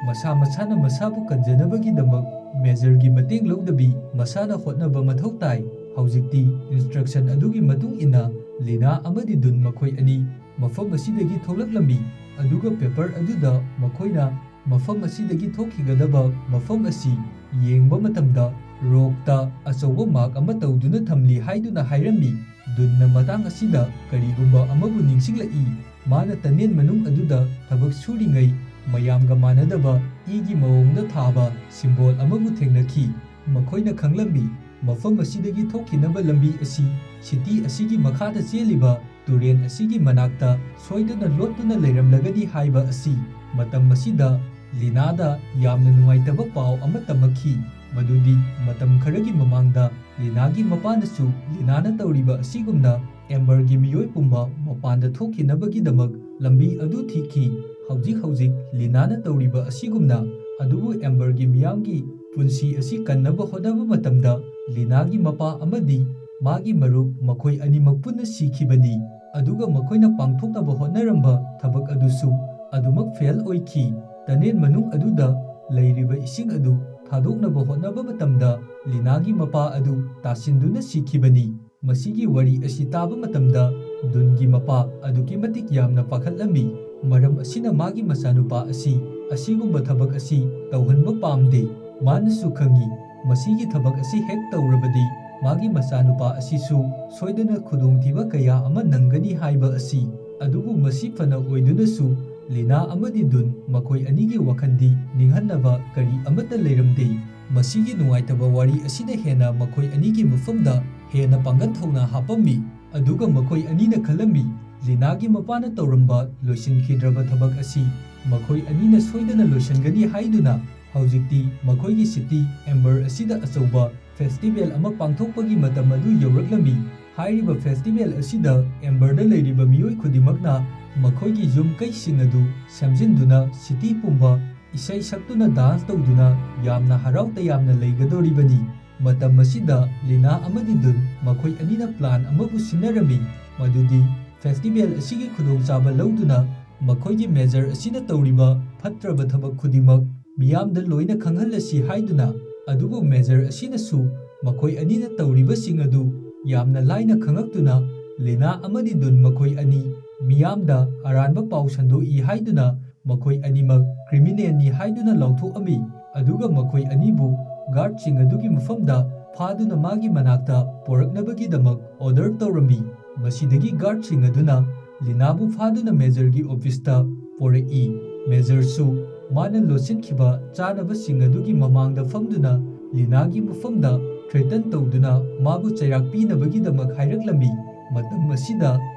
ꯃꯁꯥ ꯃꯁꯥꯅ ꯃꯁꯥꯕꯨ ꯀꯟꯖꯅꯕꯒꯤꯗꯃꯛ ꯃꯦꯖꯔꯒꯤ ꯃꯇꯦꯡ ꯂꯧꯗꯕꯤ ꯃꯁꯥꯅ ꯍꯣꯠꯅꯕ ꯃꯊꯧ ꯇꯥꯏ꯫ ꯍꯧꯖꯤꯛꯇꯤ ꯏꯟꯁꯇ꯭ꯔꯛꯁꯟ ꯑꯗꯨꯒꯤ ꯃꯇꯨꯡ ꯏꯟꯅ ꯂꯤꯅꯥ ꯑꯃꯗꯤ ꯗꯨꯟ ꯃꯈꯣꯏ ꯑꯅꯤ ꯃꯐꯝ ꯑꯁꯤꯗꯒꯤ ꯊꯣꯛꯂꯛꯂꯝꯃꯤ꯫ ꯑꯗꯨꯒ ꯄꯦꯄꯔ ꯑꯗꯨꯗ ꯃꯈꯣꯏꯅ ꯃꯐꯝ ꯑꯁꯤꯗꯒꯤ ꯊꯣꯛꯈꯤꯒꯗꯕ ꯃꯐꯝ ꯑꯁꯤ ꯌꯦꯡꯕ ꯃꯇꯝꯗ ꯔꯣꯛꯇ ꯑꯆꯧꯕ ꯃꯥꯔꯛ ꯑꯃ ꯇꯧꯗꯨꯅ ꯊꯝꯂꯤ ꯍꯥꯏꯗꯨꯅ ꯍꯥꯏꯔꯝꯃꯤ꯫ ꯗꯨꯟꯅ ꯃꯇꯥꯡ ꯑꯁꯤꯗ ꯀꯔꯤꯒꯨꯝꯕ ꯑꯃꯕꯨ ꯅꯤꯡꯁꯤꯡꯂꯛꯏ꯫ ꯃꯥꯅ ꯇꯅꯦꯜ ꯃꯅꯨꯡ ꯑꯗꯨꯗ ꯊꯕꯛ ꯁꯨꯔꯤꯉꯩ ꯃꯌꯥꯝꯒ ꯃꯥꯟꯅꯗꯕ ꯏꯒꯤ ꯃꯑꯣꯡꯗ ꯊꯥꯕ ꯁꯤꯝꯕꯣꯜ ꯑꯃꯕꯨ ꯊꯦꯡꯅꯈꯤ꯫ ꯃꯈꯣꯏꯅ ꯈꯪꯂꯝꯃꯤ ꯃꯐꯝ ꯑꯁꯤꯗꯒꯤ ꯊꯣꯛꯈꯤꯅꯕ ꯂꯝꯕꯤ ꯑꯁꯤ ꯁꯤꯇꯤ ꯑꯁꯤꯒꯤ ꯃꯈꯥꯗ ꯆꯦꯜꯂꯤꯕ ꯇꯨꯔꯦꯜ ꯑꯁꯤꯒꯤ ꯃꯅꯥꯛꯇ ꯁꯣꯏꯗꯅ ꯂꯣꯠꯇꯨꯅ ꯂꯩꯔꯝꯂꯒꯅꯤ ꯍꯥꯏꯕ ꯑꯁꯤ꯫ ꯃꯇꯝ ꯑꯁꯤꯗ ꯂꯤꯅꯥꯗ ꯌꯥꯝꯅ ꯅꯨꯡꯉꯥꯏꯇꯕ ꯄꯥꯎ ꯑꯃ ꯇꯝꯃꯛꯈꯤ ꯃꯗꯨꯗꯤ ꯃꯇꯝ ꯈꯔꯒꯤ ꯃꯃꯥꯡꯗ ꯂꯤꯅꯥꯒꯤ ꯃꯄꯥꯅꯁꯨ ꯂꯤꯅꯥꯅ ꯇꯧꯔꯤꯕ ꯑꯁꯤꯒꯨꯝꯅ ꯑꯦꯝꯕꯔꯒꯤ ꯃꯤꯑꯣꯏ ꯄꯨꯝꯕ ꯃꯄꯥꯟꯗ ꯊꯣꯛꯈꯤꯅꯕꯒꯤꯗꯃꯛ ꯂꯝꯕꯤ ꯑꯗꯨ ꯊꯤꯈꯤ꯫ ꯍꯧꯖꯤꯛ ꯂꯤꯅꯥꯅ ꯇꯧꯔꯤꯕ ꯑꯁꯤꯒꯨꯝꯅ ꯑꯗꯨꯕꯨ ꯑꯦꯝꯕꯔꯒꯤ ꯃꯤꯌꯥꯝꯒꯤ ꯄꯨꯟꯁꯤ ꯑꯁꯤ ꯀꯟꯅꯕ ꯍꯣꯠꯅꯕ ꯃꯇꯝꯗ ꯂꯤꯅꯥꯒꯤ ꯃꯄꯥ ꯑꯃꯗꯤ ꯃꯥꯒꯤ ꯃꯔꯨꯞ ꯃꯈꯣꯏ ꯑꯅꯤꯃꯛ ꯄꯨꯟꯅ ꯁꯤꯈꯤꯕꯅꯤ꯫ ꯑꯗꯨꯒ ꯃꯈꯣꯏꯅ ꯄꯥꯡꯊꯣꯛꯅꯕ ꯍꯣꯠꯅꯔꯝꯕ ꯊꯕꯛ ꯑꯗꯨꯁꯨ ꯑꯗꯨꯃꯛ ꯐꯦꯜ ꯑꯣꯏꯈꯤ꯫ ꯇꯅꯦꯜ ꯃꯅꯨꯡ ꯑꯗꯨꯗ ꯂꯩꯔꯤꯕ ꯏꯁꯤꯡ ꯑꯗꯨ ꯊꯥꯗꯣꯛꯅꯕ ꯍꯣꯠꯅꯕ ꯃꯇꯝꯗ ꯂꯤꯅꯥꯒꯤ ꯃꯄꯥ ꯑꯗꯨ ꯇꯥꯁꯤꯟꯗꯨꯅ ꯁꯤꯈꯤꯕꯅꯤ꯫ ꯃꯁꯤꯒꯤ ꯋꯥꯔꯤ ꯑꯁꯤ ꯇꯥꯕ ꯃꯇꯝꯗ ꯗꯨꯟꯒꯤ ꯃꯄꯥ ꯑꯗꯨꯛꯀꯤ ꯃꯇꯤꯛ ꯌꯥꯝꯅ ꯄꯥꯈꯠꯂꯝꯃꯤ꯫ ꯃꯔꯝ ꯑꯁꯤꯅ ꯃꯥꯒꯤ ꯃꯆꯥꯅꯨꯄꯥ ꯑꯁꯤ ꯑꯁꯤꯒꯨꯝꯕ ꯊꯕꯛ ꯑꯁꯤ ꯇꯧꯍꯟꯕ ꯄꯥꯝꯗꯦ꯫ ꯃꯥꯅꯁꯨ ꯈꯪꯉꯤ ꯃꯁꯤꯒꯤ ꯊꯕꯛ ꯑꯁꯤ ꯍꯦꯛ ꯇꯧꯔꯕꯗꯤ ꯃꯥꯒꯤ ꯃꯆꯥꯅꯨꯄꯥ ꯑꯁꯤꯁꯨ ꯁꯣꯏꯗꯅ ꯈꯨꯗꯣꯡꯊꯤꯕ ꯀꯌꯥ ꯑꯃ ꯅꯪꯒꯅꯤ ꯍꯥꯏꯕ ꯑꯁꯤ꯫ ꯑꯗꯨꯕꯨ ꯃꯁꯤ ꯐꯅ ꯑꯣꯏꯗꯨꯅꯁꯨ ꯂꯤꯅꯥ ꯑꯃꯗꯤ ꯗꯨꯟ ꯃꯈꯣꯏ ꯑꯅꯤꯒꯤ ꯋꯥꯈꯜꯗꯤ ꯅꯤꯡꯍꯟꯅꯕ ꯀꯔꯤ ꯑꯃꯠꯇ ꯂꯩꯔꯝꯗꯦ꯫ ꯃꯁꯤꯒꯤ ꯅꯨꯡꯉꯥꯏꯇꯕ ꯋꯥꯔꯤ ꯑꯁꯤꯅ ꯍꯦꯟꯅ ꯃꯈꯣꯏ ꯑꯅꯤꯒꯤ ꯃꯐꯝꯗ ꯍꯦꯟꯅ ꯄꯥꯡꯒꯜ ꯊꯧꯅꯥ ꯍꯥꯞꯄꯝꯃꯤ ꯑꯗꯨꯒ ꯃꯈꯣꯏ ꯑꯅꯤꯅ ꯈꯜꯂꯝꯃꯤ ꯂꯤꯅꯥꯒꯤ ꯃꯄꯥꯅ ꯇꯧꯔꯝꯕ ꯂꯣꯏꯁꯤꯟꯈꯤꯗ꯭ꯔꯕ ꯊꯕꯛ ꯑꯁꯤ ꯃꯈꯣꯏ ꯑꯅꯤꯅ ꯁꯣꯏꯗꯅ ꯂꯣꯏꯁꯤꯟꯒꯅꯤ ꯍꯥꯏꯗꯨꯅ ꯍꯧꯖꯤꯛꯇꯤ ꯃꯈꯣꯏꯒꯤ ꯁꯤꯇꯤ ꯑꯦꯝꯕꯔ ꯑꯁꯤꯗ ꯑꯆꯧꯕ ꯐꯦꯁꯇꯤꯚꯦꯜ ꯑꯃ ꯄꯥꯡꯊꯣꯛꯄꯒꯤ ꯃꯇꯝ ꯑꯗꯨ ꯌꯧꯔꯛꯂꯝꯃꯤ꯫ ꯍꯥꯏꯔꯤꯕ ꯐꯦꯁꯇꯤꯚꯦꯜ ꯑꯁꯤꯗ ꯑꯦꯝꯕꯔꯗ ꯂꯩꯔꯤꯕ ꯃꯤꯑꯣꯏ ꯈꯨꯗꯤꯡꯃꯛꯅ ꯃꯈꯣꯏꯒꯤ ꯌꯨꯝꯀꯩꯁꯤꯡ ꯑꯗꯨ ꯁꯦꯝꯖꯤꯟꯗꯨꯅ ꯁꯤꯇꯤ ꯄꯨꯝꯕ ꯏꯁꯩ ꯁꯛꯇꯨꯅ ꯗꯥꯟꯁ ꯇꯧꯗꯨꯅ ꯌꯥꯝꯅ ꯍꯔꯥꯎ ꯇꯌꯥꯝꯅ ꯂꯩꯒꯗꯧꯔꯤꯕꯅꯤ꯫ ꯃꯇꯝ ꯑꯁꯤꯗ ꯂꯤꯅꯥ ꯑꯃꯗꯤ ꯗꯨꯟ ꯃꯈꯣꯏ ꯑꯅꯤꯅ ꯄ꯭ꯂꯥꯟ ꯑꯃꯕꯨ ꯁꯤꯟꯅꯔꯝꯃꯤ ꯃꯗꯨꯗꯤ ꯐꯦꯁꯇꯤꯚꯦꯜ ꯑꯁꯤꯒꯤ ꯈꯨꯗꯣꯡꯆꯥꯕ ꯂꯧꯗꯨꯅ ꯃꯈꯣꯏꯒꯤ ꯃꯦꯖꯔ ꯑꯁꯤꯅ ꯇꯧꯔꯤꯕ ꯐꯠꯇ꯭ꯔꯕ ꯊꯕꯛ ꯈꯨꯗꯤꯡꯃꯛ ꯃꯤꯌꯥꯝꯗ ꯂꯣꯏꯅ ꯈꯪꯍꯜꯂꯁꯤ ꯍꯥꯏꯗꯨꯅ꯫ ꯑꯗꯨꯕꯨ ꯃꯦꯖꯔ ꯑꯁꯤꯅꯁꯨ ꯃꯈꯣꯏ ꯑꯅꯤꯅ ꯇꯧꯔꯤꯕꯁꯤꯡ ꯑꯗꯨ ꯌꯥꯝꯅ ಲಾಯ್ꯅ ꯈꯪꯉꯛꯇꯨꯅ ꯂꯤꯅꯥ ꯑꯃꯗꯤ ꯗꯨꯟ ꯃꯈꯣꯏ ꯑꯅꯤ ꯃꯤꯌꯥꯝꯗ ꯑꯔꯥꯟꯕ ꯄꯥꯎ ꯁꯟꯗꯣꯛꯏ ꯍꯥꯏꯗꯨꯅ ꯃꯈꯣꯏ ꯑꯅꯤꯃꯛ ꯀ꯭ꯔꯤꯃꯤꯅꯦꯜꯅꯤ ꯍꯥꯏꯗꯨꯅ ꯂꯥꯎꯊꯣꯛꯑꯝꯃꯤ ꯑꯗꯨꯒ ꯃꯈꯣꯏ ꯑꯅꯤꯕु ꯒꯥꯔꯗꯁꯤꯡ ꯑꯗꯨꯒꯤ ꯃꯐꯝꯗ ꯐꯥꯗꯨꯅ ꯃꯥꯒꯤ ꯃꯅꯥꯛꯇ ꯄꯣꯔꯛꯅꯕꯒꯤꯗꯃꯛ ꯑꯣꯔꯗꯔ ꯇꯧꯔꯝꯃꯤ꯫ ꯃꯁꯤꯗꯒꯤ ꯒꯥꯔꯗꯁꯤꯡ ꯑꯗꯨꯅ ꯂꯤꯅꯥꯕꯨ ꯐꯥꯗꯨꯅ ꯃꯦꯖꯔꯒꯤ ꯑꯣꯐꯤꯁꯇ ꯄꯣꯔꯛꯏ꯫ ꯃꯦꯖꯔꯁꯨ ꯃꯥꯅ ꯂꯣꯠꯁꯤꯟꯈꯤꯕ ꯆꯥꯅꯕꯁꯤꯡ ꯑꯗꯨꯒꯤ ꯃꯃꯥꯡꯗ ꯐꯝꯗꯨꯅ ꯂꯤꯅꯥꯒꯤ ꯃꯐꯝꯗ ꯊ꯭ꯔꯦꯇꯟ ꯇꯧꯗꯨꯅ ꯃꯥꯕꯨ ꯆꯩꯔꯥꯛ ꯄꯤꯅꯕꯒꯤꯗꯃꯛ ꯍꯥꯏꯔꯛꯂꯝꯃꯤ꯫ ꯃꯇꯝ ꯑꯁꯤꯗ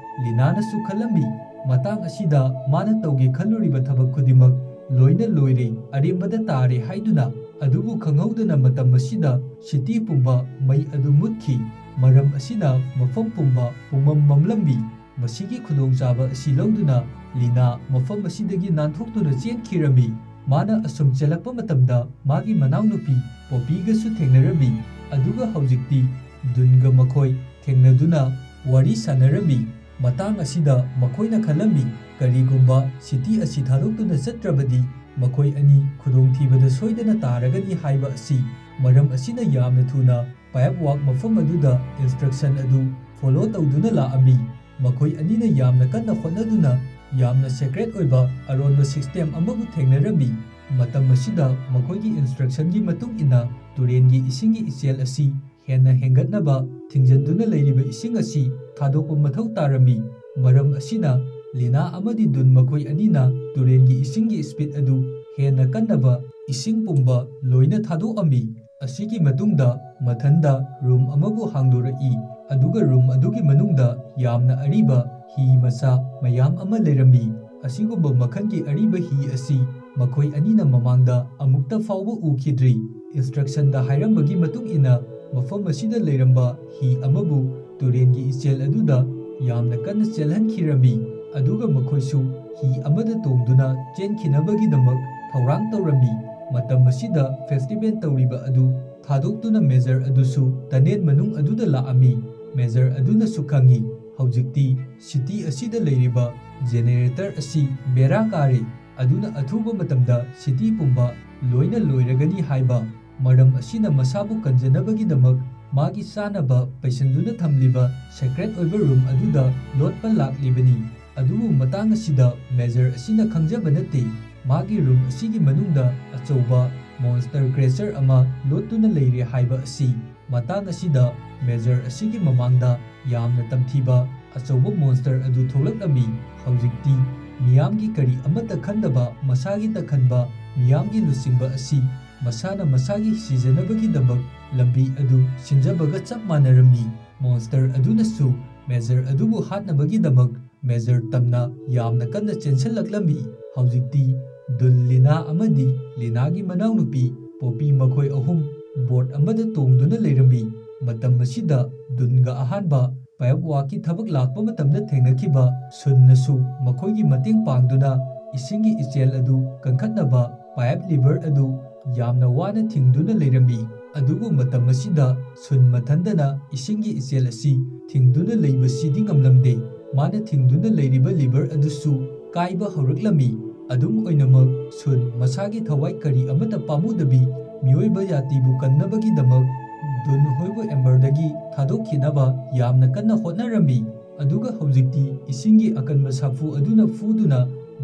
ꯂꯤꯅꯥꯅꯁꯨ ꯈꯜꯂꯝꯃꯤ ꯃꯇꯥꯡ ꯑꯁꯤꯗ ꯃꯥꯅ ꯇꯧꯒꯦ ꯈꯜꯂꯨꯔꯤꯕ ꯊꯕꯛ ꯈꯨꯗꯤꯡꯃꯛ ꯂꯣꯏꯅ ꯂꯣꯏꯔꯦ ꯑꯔꯦꯝꯕꯗ ꯇꯥꯔꯦ ꯍꯥꯏꯗꯨꯅ꯫ ꯑꯗꯨꯕꯨ ꯈꯪꯍꯧꯗꯅ ꯃꯇꯝ ꯑꯁꯤꯗ ꯁꯤꯇꯤ ꯄꯨꯝꯕ ꯃꯩ ꯑꯗꯨ ꯃꯨꯠꯈꯤ ꯃꯔꯝ ꯑꯁꯤꯅ ꯃꯐꯝ ꯄꯨꯝꯕ ꯄꯨꯡꯃꯝ ꯃꯝꯂꯝꯃꯤ꯫ ꯃꯁꯤꯒꯤ ꯈꯨꯗꯣꯡꯆꯥꯕ ꯑꯁꯤ ꯂꯧꯗꯨꯅ ꯂꯤꯅꯥ ꯃꯐꯝ ꯑꯁꯤꯗꯒꯤ ꯅꯥꯟꯊꯣꯛꯇꯨꯅ ꯆꯦꯟꯈꯤꯔꯝꯃꯤ꯫ ꯃꯥꯅ ꯑꯁꯨꯝ ꯆꯦꯜꯂꯛꯄ ꯃꯇꯝꯗ ꯃꯥꯒꯤ ꯃꯅꯥꯎꯅꯨꯄꯤ ꯄꯣꯄꯤꯒꯁꯨ ꯊꯦꯡꯅꯔꯝꯃꯤ ꯑꯗꯨꯒ ꯍꯧꯖꯤꯛꯇꯤ ꯗꯨꯟꯒ ꯃꯈꯣꯏ ꯊꯦꯡꯅꯗꯨꯅ ꯋꯥꯔꯤ ꯁꯥꯟꯅꯔꯝꯃꯤ꯫ ꯃꯇꯥꯡ ꯑꯁꯤꯗ ꯃꯈꯣꯏꯅ ꯈꯜꯂꯝꯃꯤ ꯀꯔꯤꯒꯨꯝꯕ ꯁꯤꯇꯤ ꯑꯁꯤ ꯊꯥꯗꯣꯛꯇꯨꯅ ꯆꯠꯇ꯭ꯔꯕꯗꯤ ꯃꯈꯣꯏ ꯑꯅꯤ ꯈꯨꯗꯣꯡꯊꯤꯕꯗ ꯁꯣꯏꯗꯅ ꯇꯥꯔꯒꯅꯤ ꯍꯥꯏꯕ ꯑꯁꯤ꯫ ꯃꯔꯝ ꯑꯁꯤꯅ ꯌꯥꯝꯅ ꯊꯨꯅ ꯄꯥꯏꯞꯋꯥꯛ ꯃꯐꯝ ꯑꯗꯨꯗ ꯏꯟꯁꯇ꯭ꯔꯛꯁꯟ ꯑꯗꯨ ꯐꯣꯂꯣ ꯇꯧꯗꯨꯅ ꯂꯥꯛꯑꯝꯃꯤ꯫ ꯃꯈꯣꯏ ꯑꯅꯤꯅ ꯌꯥꯝꯅ ꯀꯟꯅ ꯍꯣꯠꯅꯗꯨꯅ ꯌꯥꯝꯅ ꯁꯦꯀ꯭ꯔꯦꯠ ꯑꯣꯏꯕ ꯑꯔꯣꯟꯕ ꯁꯤꯁꯇꯦꯝ ꯑꯃꯕꯨ ꯊꯦꯡꯅꯔꯝꯃꯤ꯫ ꯃꯇꯝ ꯑꯁꯤꯗ ꯃꯈꯣꯏꯒꯤ ꯏꯟꯁꯇ꯭ꯔꯛꯁꯟꯒꯤ ꯃꯇꯨꯡ ꯏꯟꯅ ꯇꯨꯔꯦꯟꯒꯤ ꯏꯁꯤꯡꯒꯤ ꯏꯆꯦꯜ ꯑꯁꯤ ꯍꯦꯟꯅ ꯍꯦꯟꯒꯠꯅꯕ ꯊꯤꯡꯖꯤꯟꯗꯨꯅ ꯂꯩꯔꯤꯕ ꯏꯁꯤꯡ ꯑꯁꯤ ꯊꯥꯗꯣꯛꯄ ꯃꯊꯧ ꯇꯥꯔꯝꯃꯤ꯫ ꯃꯔꯝ ꯑꯁꯤꯅ ꯂꯤꯅꯥ ꯑꯃꯗꯤ ꯗꯨꯟ ꯃꯈꯣꯏ ꯑꯅꯤꯅ ꯇꯨꯔꯦꯟꯒꯤ ꯏꯁꯤꯡꯒꯤ ꯁ꯭ꯄꯤꯗ ꯑꯗꯨ ꯍꯦꯟꯅ ꯀꯟꯅꯕ ꯏꯁꯤꯡ ꯄꯨꯝꯕ ꯂꯣꯏꯅ ꯊꯥꯗꯣꯛꯑꯝꯃꯤ꯫ ꯑꯁꯤꯒꯤ ꯃꯇꯨꯡꯗ ꯃꯊꯟꯗ ꯔꯨꯝ ꯑꯃꯕꯨ ꯍꯥꯡꯗꯣꯔꯛꯏ ꯑꯗꯨꯒ ꯔꯨꯝ ꯑꯗꯨꯒꯤ ꯃꯅꯨꯡꯗ ꯌꯥꯝꯅ ꯑꯔꯤꯕ ꯍꯤ ꯃꯆꯥ ꯃꯌꯥꯝ ꯑꯃ ꯂꯩꯔꯝꯃꯤ꯫ ꯑꯁꯤꯒꯨꯝꯕ ꯃꯈꯜꯒꯤ ꯑꯔꯤꯕ ꯍꯤ ꯑꯁꯤ ꯃꯈꯣꯏ ꯑꯅꯤꯅ ꯃꯃꯥꯡꯗ ꯑꯃꯨꯛꯇ ꯐꯥꯎꯕ ꯎꯈꯤꯗ꯭ꯔꯤ꯫ ꯏꯟꯁꯇ꯭ꯔꯛꯁꯟꯗ ꯍꯥꯏꯔꯝꯕꯒꯤ ꯃꯇꯨꯡ ꯏꯟꯅ ꯃꯐꯝ ꯑꯁꯤꯗ ꯂꯩꯔꯝꯕ ꯍꯤ ꯑꯃꯕꯨ ꯇꯨꯔꯦꯟꯒꯤ ꯏꯆꯦꯜ ꯑꯗꯨꯗ ꯌꯥꯝꯅ ꯀꯟꯅ ꯆꯦꯜꯍꯟꯈꯤꯔꯝꯃꯤ ꯑꯗꯨꯒ ꯃꯈꯣꯏꯁꯨ ꯍꯤ ꯑꯃꯗ ꯇꯣꯡꯗꯨꯅ ꯆꯦꯟꯈꯤꯅꯕꯒꯤꯗꯃꯛ ꯊꯧꯔꯥꯡ ꯇꯧꯔꯝꯃꯤ꯫ ꯃꯇꯝ ꯑꯁꯤꯗ ꯐꯦꯁꯇꯤꯚꯦꯜ ꯇꯧꯔꯤꯕ ꯑꯗꯨ ꯊꯥꯗꯣꯛꯇꯨꯅ ꯃꯦꯖꯔ ꯑꯗꯨꯁꯨ ꯇꯅꯦꯜ ꯃꯅꯨꯡ ꯑꯗꯨꯗ ꯂꯥꯛꯑꯝꯃꯤ꯫ ꯃꯦꯖꯔ ꯑꯗꯨꯅꯁꯨ ꯈꯪꯉꯤ ꯍꯧꯖꯤꯛꯇꯤ ꯁꯤꯇꯤ ꯑꯁꯤꯗ ꯂꯩꯔꯤꯕ ꯖꯦꯅꯦꯔꯦꯇꯔ ꯑꯁꯤ ꯕꯦꯔꯥ ꯀꯥꯔꯦ ꯑꯗꯨꯅ ꯑꯊꯨꯕ ꯃꯇꯝꯗ ꯁꯤꯇꯤ ꯄꯨꯝꯕ ꯂꯣꯏꯅ ꯂꯣꯏꯔꯒꯅꯤ ꯍꯥꯏꯕ꯫ ꯃꯔꯝ ꯑꯁꯤꯅ ꯃꯁꯥꯕꯨ ꯀꯟꯖꯅꯕꯒꯤꯗꯃꯛ ꯃꯥꯒꯤ ꯆꯥꯅꯕ ꯄꯩꯁꯟꯗꯨꯅ ꯊꯝꯂꯤꯕ ꯁꯦꯀ꯭ꯔꯦꯠ ꯑꯣꯏꯕ ꯔꯨꯝ ꯑꯗꯨꯗ ꯂꯣꯠꯄ ꯂꯥꯛꯂꯤꯕꯅꯤ꯫ ꯑꯗꯨꯕꯨ ꯃꯇꯥꯡ ꯑꯁꯤꯗ ꯃꯦꯖꯔ ꯑꯁꯤꯅ ꯈꯪꯖꯕ ꯅꯠꯇꯦ ꯃꯥꯒꯤ ꯔꯨꯝ ꯑꯁꯤꯒꯤ ꯃꯅꯨꯡꯗ ꯑꯆꯧꯕ ꯃꯣꯟꯁꯇꯔ ꯀ꯭ꯔꯦꯆꯔ ꯑꯃ ꯂꯣꯠꯇꯨꯅ ꯂꯩꯔꯦ ꯍꯥꯏꯕ ꯑꯁꯤ꯫ ꯃꯇꯥꯡ ꯑꯁꯤꯗ ꯃꯦꯖꯔ ꯑꯁꯤꯒꯤ ꯃꯃꯥꯡꯗ ꯌꯥꯝꯅ ꯇꯝꯊꯤꯕ ꯑꯆꯧꯕ ꯃꯣꯟꯁꯇꯔ ꯑꯗꯨ ꯊꯣꯛꯂꯛꯂꯝꯃꯤ꯫ ꯍꯧꯖꯤꯛꯇꯤ ꯃꯤꯌꯥꯝꯒꯤ ꯀꯔꯤ ꯑꯃꯠꯇ ꯈꯟꯗꯕ ꯃꯁꯥꯒꯤ ꯇꯈꯟꯕ ꯃꯤꯌꯥꯝꯒꯤ ꯂꯨꯆꯤꯡꯕ ꯑꯁꯤ ꯃꯁꯥꯅ ꯃꯁꯥꯒꯤ ꯁꯤꯖꯅꯕꯒꯤꯗꯃꯛ ꯂꯝꯕꯤ ꯑꯗꯨ ꯁꯤꯟꯖꯕꯒ ꯆꯞ ꯃꯥꯟꯅꯔꯝꯃꯤ꯫ ꯃꯣꯟꯁꯇꯔ ꯑꯗꯨꯅꯁꯨ ꯃꯦꯖꯔ ꯑꯗꯨꯕꯨ ꯍꯥꯠꯅꯕꯒꯤꯗꯃꯛ ꯃꯦꯖꯔ ꯇꯝꯅ ꯌꯥꯝꯅ ꯀꯟꯅ ꯆꯦꯟꯁꯤꯜꯂꯛꯂꯝꯃꯤ꯫ ꯍꯧꯖꯤꯛꯇꯤ ꯗꯨꯟ ꯂꯤꯅꯥ ꯑꯃꯗꯤ ꯂꯤꯅꯥꯒꯤ ꯃꯅꯥꯎꯅꯨꯄꯤ ꯄꯣꯄꯤ ꯃꯈꯣꯏ ꯑꯍꯨꯝ ꯕꯣꯠ ꯑꯃꯗ ꯇꯣꯡꯗꯨꯅ ꯂꯩꯔꯝꯃꯤ꯫ ꯃꯇꯝ ꯑꯁꯤꯗ ꯗꯨꯟꯒ ꯑꯍꯥꯟꯕ ꯄꯥꯏꯞꯋꯥꯛꯀꯤ ꯊꯕꯛ ꯂꯥꯛꯄ ꯃꯇꯝꯗ ꯊꯦꯡꯅꯈꯤꯕ ꯁꯨꯟꯅꯁꯨ ꯃꯈꯣꯏꯒꯤ ꯃꯇꯦꯡ ꯄꯥꯡꯗꯨꯅ ꯏꯁꯤꯡꯒꯤ ꯏꯆꯦꯜ ꯑꯗꯨ ꯀꯟꯈꯠꯅꯕ ꯄꯥꯏꯞ ꯂꯤꯚꯔ ꯑꯗꯨ ꯌꯥꯝꯅ ꯋꯥꯅ ꯊꯤꯡꯗꯨꯅ ꯂꯩꯔꯝꯃꯤ꯫ ꯑꯗꯨꯕꯨ ꯃꯇꯝ ꯑꯁꯤꯗ ꯁꯨꯟ ꯃꯊꯟꯗꯅ ꯏꯁꯤꯡꯒꯤ ꯏꯆꯦꯜ ꯑꯁꯤ ꯊꯤꯡꯗꯨꯅ ꯂꯩꯕꯁꯤꯗꯤ ꯉꯝꯂꯝꯗꯦ꯫ ꯃꯥꯅ ꯊꯤꯡꯗꯨꯅ ꯂꯩꯔꯤꯕ ꯂꯤꯚꯔ ꯑꯗꯨꯁꯨ ꯀꯥꯏꯕ ꯍꯧꯔꯛꯂꯝꯃꯤ꯫ ꯑꯗꯨꯝ ꯑꯣꯏꯅꯃꯛ ꯁꯨꯟ ꯃꯁꯥꯒꯤ ꯊꯋꯥꯏ ꯀꯔꯤ ꯑꯃꯠꯇ ꯄꯥꯝꯃꯨꯗꯕꯤ ꯃꯤꯑꯣꯏꯕ ꯖꯥꯇꯤꯕꯨ ꯀꯟꯅꯕꯒꯤꯗꯃꯛ ꯗꯨꯟ ꯍꯣꯏꯕꯨ ꯑꯦꯝꯕꯔꯗꯒꯤ ꯊꯥꯗꯣꯛꯈꯤꯅꯕ ꯌꯥꯝꯅ ꯀꯟꯅ ꯍꯣꯠꯅꯔꯝꯃꯤ꯫ ꯑꯗꯨꯒ ꯍꯧꯖꯤꯛꯇꯤ ꯏꯁꯤꯡꯒꯤ ꯑꯀꯟꯕ ꯁꯥꯐꯨ ꯑꯗꯨꯅ ꯐꯨꯗꯨꯅ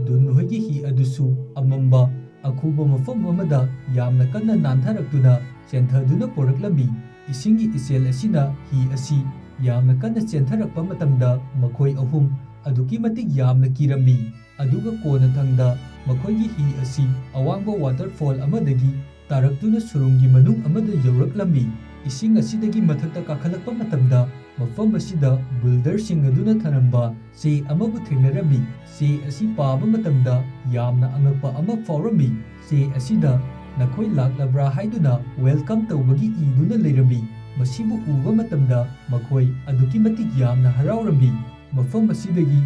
ꯗꯨꯟ ꯍꯣꯏꯒꯤ ꯍꯤ ꯑꯗꯨꯁꯨ ꯑꯃꯝꯕ ꯑꯈꯨꯕ ꯃꯐꯝ ꯑꯃꯗ ꯌꯥꯝꯅ ꯀꯟꯅ ꯅꯥꯟꯊꯔꯛꯇꯨꯅ ꯆꯦꯟꯊꯗꯨꯅ ꯄꯣꯔꯛꯂꯝꯃꯤ꯫ ꯏꯁꯤꯡꯒꯤ ꯏꯆꯦꯜ ꯑꯁꯤꯅ ꯍꯤ ꯑꯁꯤ ꯌꯥꯝꯅ ꯀꯟꯅ ꯆꯦꯟꯊꯔꯛꯄ ꯃꯇꯝꯗ ꯃꯈꯣꯏ ꯑꯍꯨꯝ ꯑꯗꯨꯛꯀꯤ ꯃꯇꯤꯛ ꯌꯥꯝꯅ ꯀꯤꯔꯝꯃꯤ꯫ ꯑꯗꯨꯒ ꯀꯣꯟꯅꯊꯪꯗ ꯃꯈꯣꯏꯒꯤ ꯍꯤ ꯑꯁꯤ ꯑꯋꯥꯡꯕ ꯋꯥꯇꯔꯐꯣꯜ ꯑꯃꯗꯒꯤ ꯇꯥꯔꯛꯇꯨꯅ ꯁꯨꯔꯨꯡꯒꯤ ꯃꯅꯨꯡ ꯑꯃꯗ ꯌꯧꯔꯛꯂꯝꯃꯤ꯫ ꯏꯁꯤꯡ ꯑꯁꯤꯗꯒꯤ ꯃꯊꯛꯇ ꯀꯥꯈꯠꯂꯛꯄ ꯃꯇꯝꯗ ꯃꯐꯝ ꯑꯁꯤꯗ ꯕꯤꯜꯗꯔꯁꯤꯡ ꯑꯗꯨꯅ ꯊꯅꯝꯕ ꯆꯦ ꯑꯃꯕꯨ ꯊꯦꯡꯅꯔꯝꯃꯤ꯫ ꯆꯦ ꯑꯁꯤ ꯄꯥꯕ ꯃꯇꯝꯗ ꯌꯥꯝꯅ ꯑꯉꯛꯄ ꯑꯃ ꯐꯥꯎꯔꯝꯃꯤ꯫ ꯆꯦ ꯑꯁꯤꯗ "ꯅꯈꯣꯏ ꯂꯥꯛꯂꯕ꯭ꯔꯥ" ꯍꯥꯏꯗꯨꯅ ꯋꯦꯜꯀꯝ ꯇꯧꯕꯒꯤ ꯏꯗꯨꯅ ꯂꯩꯔꯝꯃꯤ꯫ ꯃꯁꯤꯕꯨ ꯎꯕ ꯃꯇꯝꯗ ꯃꯈꯣꯏ ꯑꯗꯨꯛꯀꯤ ꯃꯇꯤꯛ ꯌꯥꯝꯅ ꯍꯔꯥꯎꯔꯝꯃꯤ꯫ ꯃꯐꯝ ꯑꯁꯤꯗꯒꯤ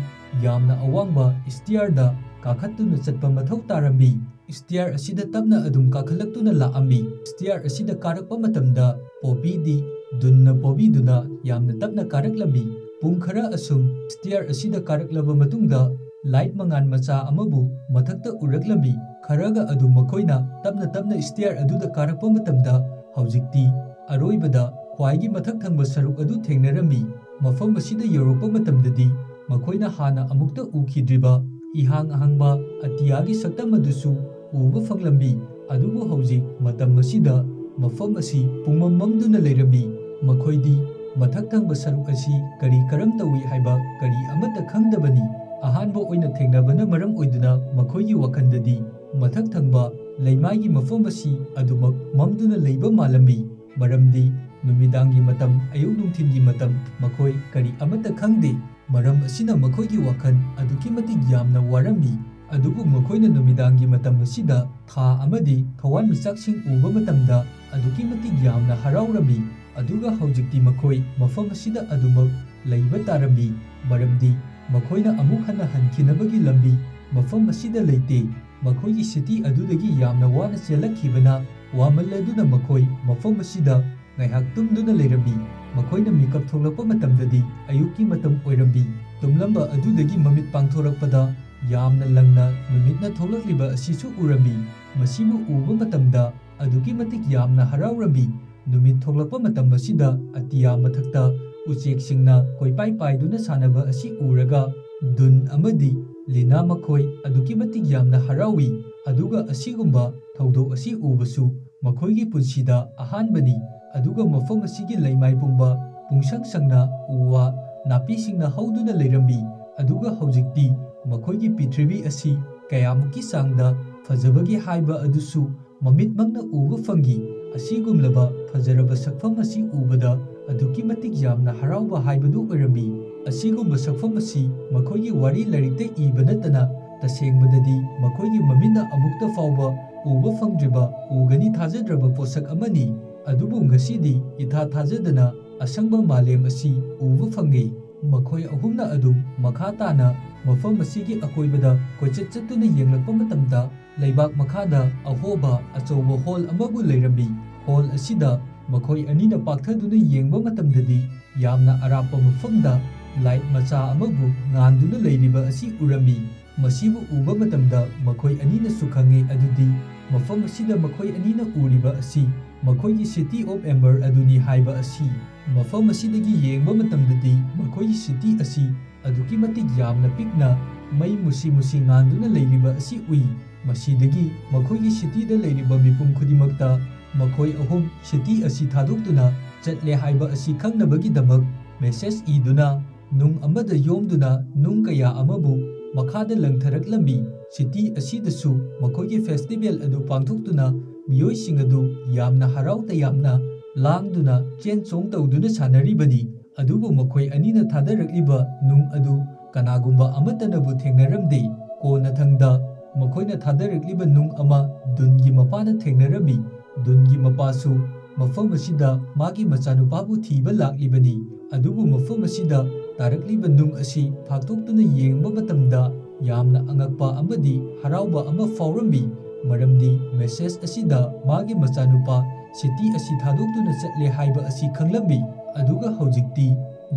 ꯌꯥꯝꯅ ꯑꯋꯥꯡꯕ ꯁ꯭ꯇꯤꯌꯔꯗ ꯀꯥꯈꯠꯇꯨꯅ ꯆꯠꯄ ꯃꯊꯧ ꯇꯥꯔꯝꯃꯤ꯫ ꯁ꯭ꯇꯤꯌꯔ ꯑꯁꯤꯗ ꯇꯞꯅ ꯑꯗꯨꯝ ꯀꯥꯈꯠꯂꯛꯇꯨꯅ ꯂꯥꯛꯑꯝꯃꯤ꯫ ꯁ꯭ꯇꯤꯌꯔ ꯑꯁꯤꯗ ꯀꯥꯔꯛꯄ ꯃꯇꯝꯗ ꯄꯣꯄꯤꯗꯤ ꯗꯨꯟꯅ ꯄꯣꯕꯤꯗꯨꯅ ꯌꯥꯝꯅ ꯇꯞꯅ ꯀꯥꯔꯛꯂꯝꯃꯤ꯫ ꯄꯨꯡ ꯈꯔ ꯑꯁꯨꯝ ꯁ꯭ꯇꯤꯌꯔ ꯑꯁꯤꯗ ꯀꯥꯔꯛꯂꯕ ꯃꯇꯨꯡꯗ ꯂꯥꯏꯠ ꯃꯉꯥꯟ ꯃꯆꯥ ꯑꯃꯕꯨ ꯃꯊꯛꯇ ꯎꯔꯛꯂꯝꯃꯤ꯫ ꯈꯔꯒ ꯑꯗꯨꯝ ꯃꯈꯣꯏꯅ ꯇꯞꯅ ꯇꯞꯅ ꯁ꯭ꯇꯤꯌꯔ ꯑꯗꯨꯗ ꯀꯥꯔꯛꯄ ꯃꯇꯝꯗ ꯍꯧꯖꯤꯛꯇꯤ ꯑꯔꯣꯏꯕꯗ ꯈ꯭ꯋꯥꯏꯒꯤ ꯃꯊꯛ ꯊꯪꯕ ꯁꯔꯨꯛ ꯑꯗꯨ ꯊꯦꯡꯅꯔꯝꯃꯤ꯫ ꯃꯐꯝ ꯑꯁꯤꯗ ꯌꯧꯔꯛꯄ ꯃꯇꯝꯗꯗꯤ ꯃꯈꯣꯏꯅ ꯍꯥꯟꯅ ꯑꯃꯨꯛꯇ ꯎꯈꯤꯗ꯭ꯔꯤꯕ ꯏꯍꯥꯡ ꯑꯍꯥꯡꯕ ꯑꯇꯤꯌꯥꯒꯤ ꯁꯛꯇꯝ ꯑꯗꯨꯁꯨ ꯎꯕ ꯐꯪꯂꯝꯃꯤ꯫ ꯑꯗꯨꯕꯨ ꯍꯧꯖꯤꯛ ꯃꯇꯝ ꯑꯁꯤꯗ ꯃꯐꯝ ꯑꯁꯤ ꯄꯨꯡꯃꯝ ꯃꯝꯗꯨꯅ ꯂꯩꯔꯝꯃꯤ꯫ ꯃꯈꯣꯏꯗꯤ ꯃꯊꯛ ꯊꯪꯕ ꯁꯔꯨꯛ ꯑꯁꯤ ꯀꯔꯝ ꯇꯧꯏ ꯍꯥꯏꯕ ꯀꯔꯤ ꯑꯃꯠꯇ ꯈꯪꯗꯕꯅꯤ꯫ ꯑꯍꯥꯟꯕ ꯑꯣꯏꯅ ꯊꯦꯡꯅꯕꯅ ꯃꯔꯝ ꯑꯣꯏꯗꯨꯅ ꯃꯈꯣꯏꯒꯤ ꯋꯥꯈꯜꯗꯗꯤ ꯃꯊꯛ ꯊꯪꯕ ꯂꯩꯃꯥꯏꯒꯤ ꯃꯐꯝ ꯑꯁꯤ ꯑꯗꯨꯃꯛ ꯃꯝꯗꯨꯅ ꯂꯩꯕ ꯃꯥꯜꯂꯝꯃꯤ꯫ ꯃꯔꯝꯗꯤ ꯅꯨꯃꯤꯗꯥꯡꯒꯤ ꯃꯇꯝ, ꯑꯌꯨꯛ ꯅꯨꯡꯊꯤꯟꯒꯤ ꯃꯇꯝ ꯃꯈꯣꯏ ꯀꯔꯤ ꯑꯃꯠꯇ ꯈꯪꯗꯦ꯫ ꯃꯔꯝ ꯑꯁꯤꯅ ꯃꯈꯣꯏꯒꯤ ꯋꯥꯈꯜ ꯑꯗꯨꯛꯀꯤ ꯃꯇꯤꯛ ꯌꯥꯝꯅ ꯋꯥꯔꯝꯃꯤ꯫ ꯑꯗꯨꯕꯨ ꯃꯈꯣꯏꯅ ꯅꯨꯃꯤꯗꯥꯡꯒꯤ ꯃꯇꯝ ꯑꯁꯤꯗ ꯊꯥ ꯑꯃꯗꯤ ꯊꯋꯥꯟꯃꯤꯆꯥꯛꯁꯤꯡ ꯎꯕ ꯃꯇꯝꯗ ꯑꯗꯨꯛꯀꯤ ꯃꯇꯤꯛ ꯌꯥꯝꯅ ꯍꯔꯥꯎꯔꯝꯃꯤ꯫ ꯑꯗꯨꯒ ꯍꯧꯖꯤꯛꯇꯤ ꯃꯈꯣꯏ ꯃꯐꯝ ꯑꯁꯤꯗ ꯑꯗꯨꯃꯛ ꯂꯩꯕ ꯇꯥꯔꯝꯃꯤ꯫ ꯃꯔꯝꯗꯤ ꯃꯈꯣꯏꯅ ꯑꯃꯨꯛ ꯍꯟꯅ ꯍꯟꯈꯤꯅꯕꯒꯤ ꯂꯝꯕꯤ ꯃꯐꯝ ꯑꯁꯤꯗ ꯂꯩꯇꯦ꯫ ꯃꯈꯣꯏꯒꯤ ꯁꯤꯇꯤ ꯑꯗꯨꯗꯒꯤ ꯌꯥꯝꯅ ꯋꯥꯅ ꯆꯦꯜꯂꯛꯈꯤꯕꯅ ꯋꯥꯃꯜꯂꯗꯨꯅ ꯃꯈꯣꯏ ꯃꯐꯝ ꯑꯁꯤꯗ ꯉꯥꯏꯍꯥꯛ ꯇꯨꯝꯗꯨꯅ ꯂꯩꯔꯝꯃꯤ꯫ ꯃꯈꯣꯏꯅ ꯃꯤꯀꯞ ꯊꯣꯛꯂꯛꯄ ꯃꯇꯝꯗꯗꯤ ꯑꯌꯨꯛꯀꯤ ꯃꯇꯝ ꯑꯣꯏꯔꯝꯃꯤ꯫ ꯇꯨꯝꯂꯝꯕ ꯑꯗꯨꯗꯒꯤ ꯃꯃꯤꯠ ꯄꯥꯡꯊꯣꯔꯛꯄꯗ ꯌꯥꯝꯅ ꯂꯪꯅ ꯅꯨꯃꯤꯠꯅ ꯊꯣꯛꯂꯛꯂꯤꯕ ꯑꯁꯤꯁꯨ ꯎꯔꯝꯃꯤ꯫ ꯃꯁꯤꯕꯨ ꯎꯕ ꯃꯇꯝꯗ ꯑꯗꯨꯛꯀꯤ ꯃꯇꯤꯛ ꯌꯥꯝꯅ ꯍꯔꯥꯎꯔꯝꯃꯤ꯫ ꯅꯨꯃꯤꯠ ꯊꯣꯛꯂꯛꯄ ꯃꯇꯝ ꯑꯁꯤꯗ ꯑꯇꯤꯌꯥ ꯃꯊꯛꯇ ꯎꯆꯦꯛꯁꯤꯡꯅ ꯀꯣꯏꯄꯥꯏ ꯄꯥꯏꯗꯨꯅ ꯁꯥꯟꯅꯕ ꯑꯁꯤ ꯎꯔꯒ ꯗꯨꯟ ꯑꯃꯗꯤ ꯂꯤꯅꯥ ꯃꯈꯣꯏ ꯑꯗꯨꯛꯀꯤ ꯃꯇꯤꯛ ꯌꯥꯝꯅ ꯍꯔꯥꯎꯏ꯫ ꯑꯗꯨꯒ ꯑꯁꯤꯒꯨꯝꯕ ꯊꯧꯗꯣꯛ ꯑꯁꯤ ꯎꯕꯁꯨ ꯃꯈꯣꯏꯒꯤ ꯄꯨꯟꯁꯤꯗ ꯑꯍꯥꯟꯕꯅꯤ꯫ ꯑꯗꯨꯒ ꯃꯐꯝ ꯑꯁꯤꯒꯤ ꯂꯩꯃꯥꯏ ꯄꯨꯝꯕ ꯄꯨꯡꯁꯪ ꯁꯪꯅ ꯎ ꯋꯥ ꯅꯥꯄꯤꯁꯤꯡꯅ ꯍꯧꯗꯨꯅ ꯂꯩꯔꯝꯃꯤ꯫ ꯑꯗꯨꯒ ꯍꯧꯖꯤꯛꯇꯤ ꯃꯈꯣꯏꯒꯤ ꯄ꯭ꯔꯤꯊꯤꯕꯤ ꯑꯁꯤ ꯀꯌꯥꯃꯨꯛꯀꯤ ꯆꯥꯡꯗ ꯐꯖꯕꯒꯦ ꯍꯥꯏꯕ ꯑꯗꯨꯁꯨ ꯃꯃꯤꯠꯃꯛꯅ ꯎꯕ ꯐꯪꯈꯤ꯫ ꯑꯁꯤꯒꯨꯝꯂꯕ ꯐꯖꯔꯕ ꯁꯛꯐꯝ ꯑꯁꯤ ꯎꯕꯗ ꯑꯗꯨꯛꯀꯤ ꯃꯇꯤꯛ ꯌꯥꯝꯅ ꯍꯔꯥꯎꯕ ꯍꯥꯏꯕꯗꯨ ꯑꯣꯏꯔꯝꯃꯤ꯫ ꯑꯁꯤꯒꯨꯝꯕ ꯁꯛꯐꯝ ꯑꯁꯤ ꯃꯈꯣꯏꯒꯤ ꯋꯥꯔꯤ ꯂꯥꯏꯔꯤꯛꯇ ꯏꯕ ꯅꯠꯇꯅ ꯇꯁꯦꯡꯕꯗꯗꯤ ꯃꯈꯣꯏꯒꯤ ꯃꯃꯤꯠꯅ ꯑꯃꯨꯛꯇ ꯐꯥꯎꯕ ꯎꯕ ꯐꯪꯗ꯭ꯔꯤꯕ ꯎꯒꯅꯤ ꯊꯥꯖꯗ꯭ꯔꯕ ꯄꯣꯠꯁꯛ ꯑꯃꯅꯤ꯫ ꯑꯗꯨꯕꯨ ꯉꯁꯤꯗꯤ ꯏꯊꯥ ꯊꯥꯖꯗꯅ ꯑꯁꯪꯕ ꯃꯥꯂꯦꯝ ꯑꯁꯤ ꯎꯕ ꯐꯪꯉꯤ꯫ ꯃꯈꯣꯏ ꯑꯍꯨꯝꯅ ꯑꯗꯨꯝ ꯃꯈꯥ ꯇꯥꯅ ꯃꯐꯝ ꯑꯁꯤꯒꯤ ꯑꯀꯣꯏꯕꯗ ꯀꯣꯏꯆꯠ ꯆꯠꯇꯨꯅ ꯌꯦꯡꯂꯛꯄꯃꯇꯝꯗ ꯂꯩꯕꯥꯛ ꯃꯈꯥꯗ ꯑꯍꯣꯕ ꯑꯆꯧꯕ ꯍꯣꯜ ꯑꯃꯕꯨ ꯂꯩꯔꯝꯃꯤ꯫ ꯍꯣꯜ ꯑꯁꯤꯗ ꯃꯈꯣꯏ ꯑꯅꯤꯅ ꯄꯥꯛꯊꯗꯨꯅ ꯌꯦꯡꯕ ꯃꯇꯝꯗꯗꯤ ꯌꯥꯝꯅ ꯑꯔꯥꯞꯄ ꯃꯐꯝꯗ ꯂꯥꯏꯠ ꯃꯆꯥ ꯑꯃꯕꯨ ꯉꯥꯟꯗꯨꯅ ꯂꯩꯔꯤꯕ ꯑꯁꯤ ꯎꯔꯝꯃꯤ꯫ ꯃꯁꯤꯕꯨ ꯎꯕ ꯃꯇꯝꯗ ꯃꯈꯣꯏ ꯑꯅꯤꯅꯁꯨ ꯈꯪꯉꯤ ꯑꯗꯨꯗꯤ ꯃꯐꯝ ꯑꯁꯤꯗ ꯃꯈꯣꯏ ꯑꯅꯤꯅ ꯎꯔꯤꯕ ꯑꯁꯤ ꯃꯈꯣꯏꯒꯤ ꯁꯤꯇꯤ ꯑꯣꯐ ꯑꯦꯝꯕꯔ ꯑꯗꯨꯅꯤ ꯍꯥꯏꯕ ꯑꯁꯤ꯫ ꯃꯐꯝ ꯑꯁꯤꯗꯒꯤ ꯌꯦꯡꯕ ꯃꯇꯝꯗꯗꯤ ꯃꯈꯣꯏꯒꯤ ꯁꯤꯇꯤ ꯑꯁꯤ ꯑꯗꯨꯛꯀꯤ ꯃꯇꯤꯛ ꯌꯥꯝꯅ ꯄꯤꯛꯅ ꯃꯩ ꯃꯨꯁꯤ ꯃꯨꯁꯤ ꯉꯥꯟꯗꯨꯅ ꯂꯩꯔꯤꯕ ꯑꯁꯤ ꯎꯏ꯫ ꯃꯁꯤꯗꯒꯤ ꯃꯈꯣꯏꯒꯤ ꯁꯤꯇꯤꯗ ꯂꯩꯔꯤꯕ ꯃꯤꯄꯨꯝ ꯈꯨꯗꯤꯡꯃꯛꯇ ꯃꯈꯣꯏ ꯑꯍꯨꯝ ꯁꯤꯇꯤ ꯑꯁꯤ ꯊꯥꯗꯣꯛꯇꯨꯅ ꯆꯠꯂꯦ ꯍꯥꯏꯕ ꯑꯁꯤ ꯈꯪꯅꯕꯒꯤꯗꯃꯛ ꯃꯦꯁꯦꯖ ꯏꯗꯨꯅ ꯅꯨꯡ ꯑꯃꯗ ꯌꯣꯝꯗꯨꯅ ꯅꯨꯡ kaya ꯑꯃꯕꯨ ꯃꯈꯥꯗ ꯂꯪꯊꯔꯛꯂꯝꯃꯤ꯫ ꯁꯤꯇꯤ ꯑꯁꯤꯗꯁꯨ ꯃꯈꯣꯏꯒꯤ ꯐꯦꯁꯇꯤꯚꯦꯜ ꯑꯗꯨ ꯄꯥꯡꯊꯣꯛꯇꯨꯅ ꯃꯤꯑꯣꯏꯁꯤꯡ ꯑꯗꯨ ꯌꯥꯝꯅ ꯍꯔꯥꯎ ꯇꯌꯥꯝꯅ ꯂꯥꯡꯗꯨꯅ ꯆꯦꯟ ꯆꯣꯡ ꯇꯧꯗꯨꯅ ꯁꯥꯟꯅꯔꯤꯕꯅꯤ꯫ ꯑꯗꯨꯕꯨ ꯃꯈꯣꯏ ꯑꯅꯤꯅ ꯊꯥꯗꯔꯛꯂꯤꯕ ꯅꯨꯡ ꯑꯗꯨ ꯀꯅꯥꯒꯨꯝꯕ ꯑꯃꯠꯇꯅꯕꯨ ꯊꯦꯡꯅꯔꯝꯗꯦ꯫ ꯀꯣꯟꯅꯊꯪꯗ ꯃꯈꯣꯏꯅ ꯊꯥꯗꯔꯛꯂꯤꯕ ꯅꯨꯡ ꯑꯃ ꯗꯨꯟꯒꯤ ꯃꯄꯥꯅ ꯊꯦꯡꯅꯔꯝꯃꯤ꯫ ꯗꯨꯟꯒꯤ ꯃꯄꯥꯁꯨ ꯃꯐꯝ ꯑꯁꯤꯗ ꯃꯥꯒꯤ ꯃꯆꯥꯅꯨꯄꯥꯕꯨ ꯊꯤꯕ ꯂꯥꯛꯂꯤꯕꯅꯤ꯫ ꯑꯗꯨꯕꯨ ꯃꯐꯝ ꯑꯁꯤꯗ ꯇꯥꯔꯛꯂꯤꯕ ꯅꯨꯡ ꯑꯁꯤ ꯐꯥꯛꯇꯣꯛꯇꯨꯅ ꯌꯦꯡꯕ ꯃꯇꯝꯗ ꯌꯥꯝꯅ ꯑꯉꯛꯄ ꯑꯃꯗꯤ ꯍꯔꯥꯎꯕ ꯑꯃ ꯐꯥꯎꯔꯝꯃꯤ꯫ ꯃꯔꯝꯗꯤ ꯃꯦꯁꯦꯖ ꯑꯁꯤꯗ ꯃꯥꯒꯤ ꯃꯆꯥꯅꯨꯄꯥ ꯁꯤꯇꯤ ꯑꯁꯤ ꯊꯥꯗꯣꯛꯇꯨꯅ ꯆꯠꯂꯦ ꯍꯥꯏꯕ ꯑꯁꯤ ꯈꯪꯂꯝꯃꯤ꯫ ꯑꯗꯨꯒ ꯍꯧꯖꯤꯛꯇꯤ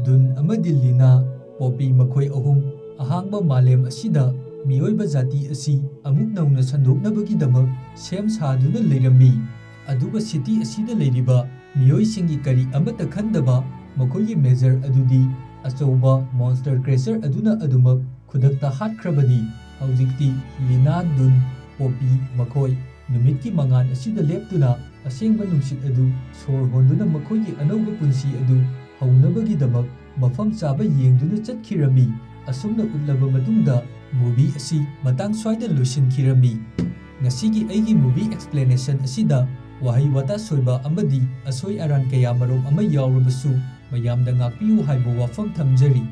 ꯗꯨꯟ ꯑꯃꯗꯤ ꯂꯤꯅꯥ, ꯄꯣꯄꯤ ꯃꯈꯣꯏ ꯑꯍꯨꯝ ꯑꯍꯥꯡꯕ ꯃꯥꯂꯦꯝ ꯑꯁꯤꯗ ꯃꯤꯑꯣꯏꯕ ꯖꯥꯇꯤ ꯑꯁꯤ ꯑꯃꯨꯛ ꯅꯧꯅ ꯁꯟꯗꯣꯛꯅꯕꯒꯤꯗꯃꯛ ꯁꯦꯝ ꯁꯥꯗꯨꯅ ꯂꯩꯔꯝꯃꯤ꯫ ꯑꯗꯨꯒ ꯁꯤꯇꯤ ꯑꯁꯤꯗ ꯂꯩꯔꯤꯕ ꯃꯤꯑꯣꯏꯁꯤꯡꯒꯤ ꯀꯔꯤ ꯑꯃꯠꯇ ꯈꯟꯗꯕ ꯃꯈꯣꯏꯒꯤ ꯃꯦꯖꯔ ꯑꯗꯨꯗꯤ ꯑꯆꯧꯕ ꯃꯣꯟꯁꯇꯔ ꯀ꯭ꯔꯦꯆꯔ ꯑꯗꯨꯅ ꯑꯗꯨꯃꯛ ꯈꯨꯗꯛꯇ ꯍꯥꯠꯈ꯭ꯔꯕꯅꯤ꯫ ꯍꯧꯖꯤꯛꯇꯤ ꯂꯤꯅꯥ, ꯗꯨꯟ, ꯄꯣꯄꯤ ꯃꯈꯣꯏ ꯅꯨꯃꯤꯠꯀꯤ ꯃꯉꯥꯜ ꯑꯁꯤꯗ ꯂꯦꯞꯇꯨꯅ ꯑꯁꯦꯡꯕ ꯅꯨꯡꯁꯤꯠ ꯑꯗු ꯁꯣꯔ ꯍꯣꯟꯗꯨꯅ ꯃꯈꯣꯏꯒꯤ ꯑꯅꯧꯕ ꯄꯨꯟꯁꯤ ꯑꯗꯨ ꯍꯧꯅꯕꯒꯤꯗꯃꯛ ꯃꯐꯝ ꯆꯥꯕ ꯌꯦꯡꯗꯨꯅ ꯆꯠꯈꯤꯔꯝꯃꯤ꯫ ꯑꯁꯨꯝꯅ ꯎꯠꯂꯕ ꯃꯇꯨꯡꯗ ꯃꯨꯚꯤ ꯑꯁꯤ ꯃꯇꯥꯡ ꯁ꯭ꯋꯥꯏꯗ ꯂꯣꯏꯁꯤꯟꯈꯤꯔꯝꯃꯤ꯫ ꯉꯁꯤꯒꯤ ꯑꯩꯒꯤ ꯃꯨꯚꯤ ꯑꯦꯛꯁꯄ꯭ꯂꯦꯅꯦꯁꯟ ꯑꯁꯤꯗ ꯋꯥꯍꯩ ꯋꯥꯇꯥ ꯁꯣꯏꯕ ꯑꯃꯗꯤ ꯑꯁꯣꯏ ꯑꯔꯥꯟ ꯀꯌꯥ ꯃꯔꯨꯝ ꯑꯃ ꯌꯥꯎꯔꯕꯁꯨ ꯃꯌꯥꯝꯗ ꯉꯥꯛꯄꯤꯌꯨ ꯍꯥꯏꯕ ꯋꯥꯐꯝ ꯊꯝꯖꯔꯤ꯫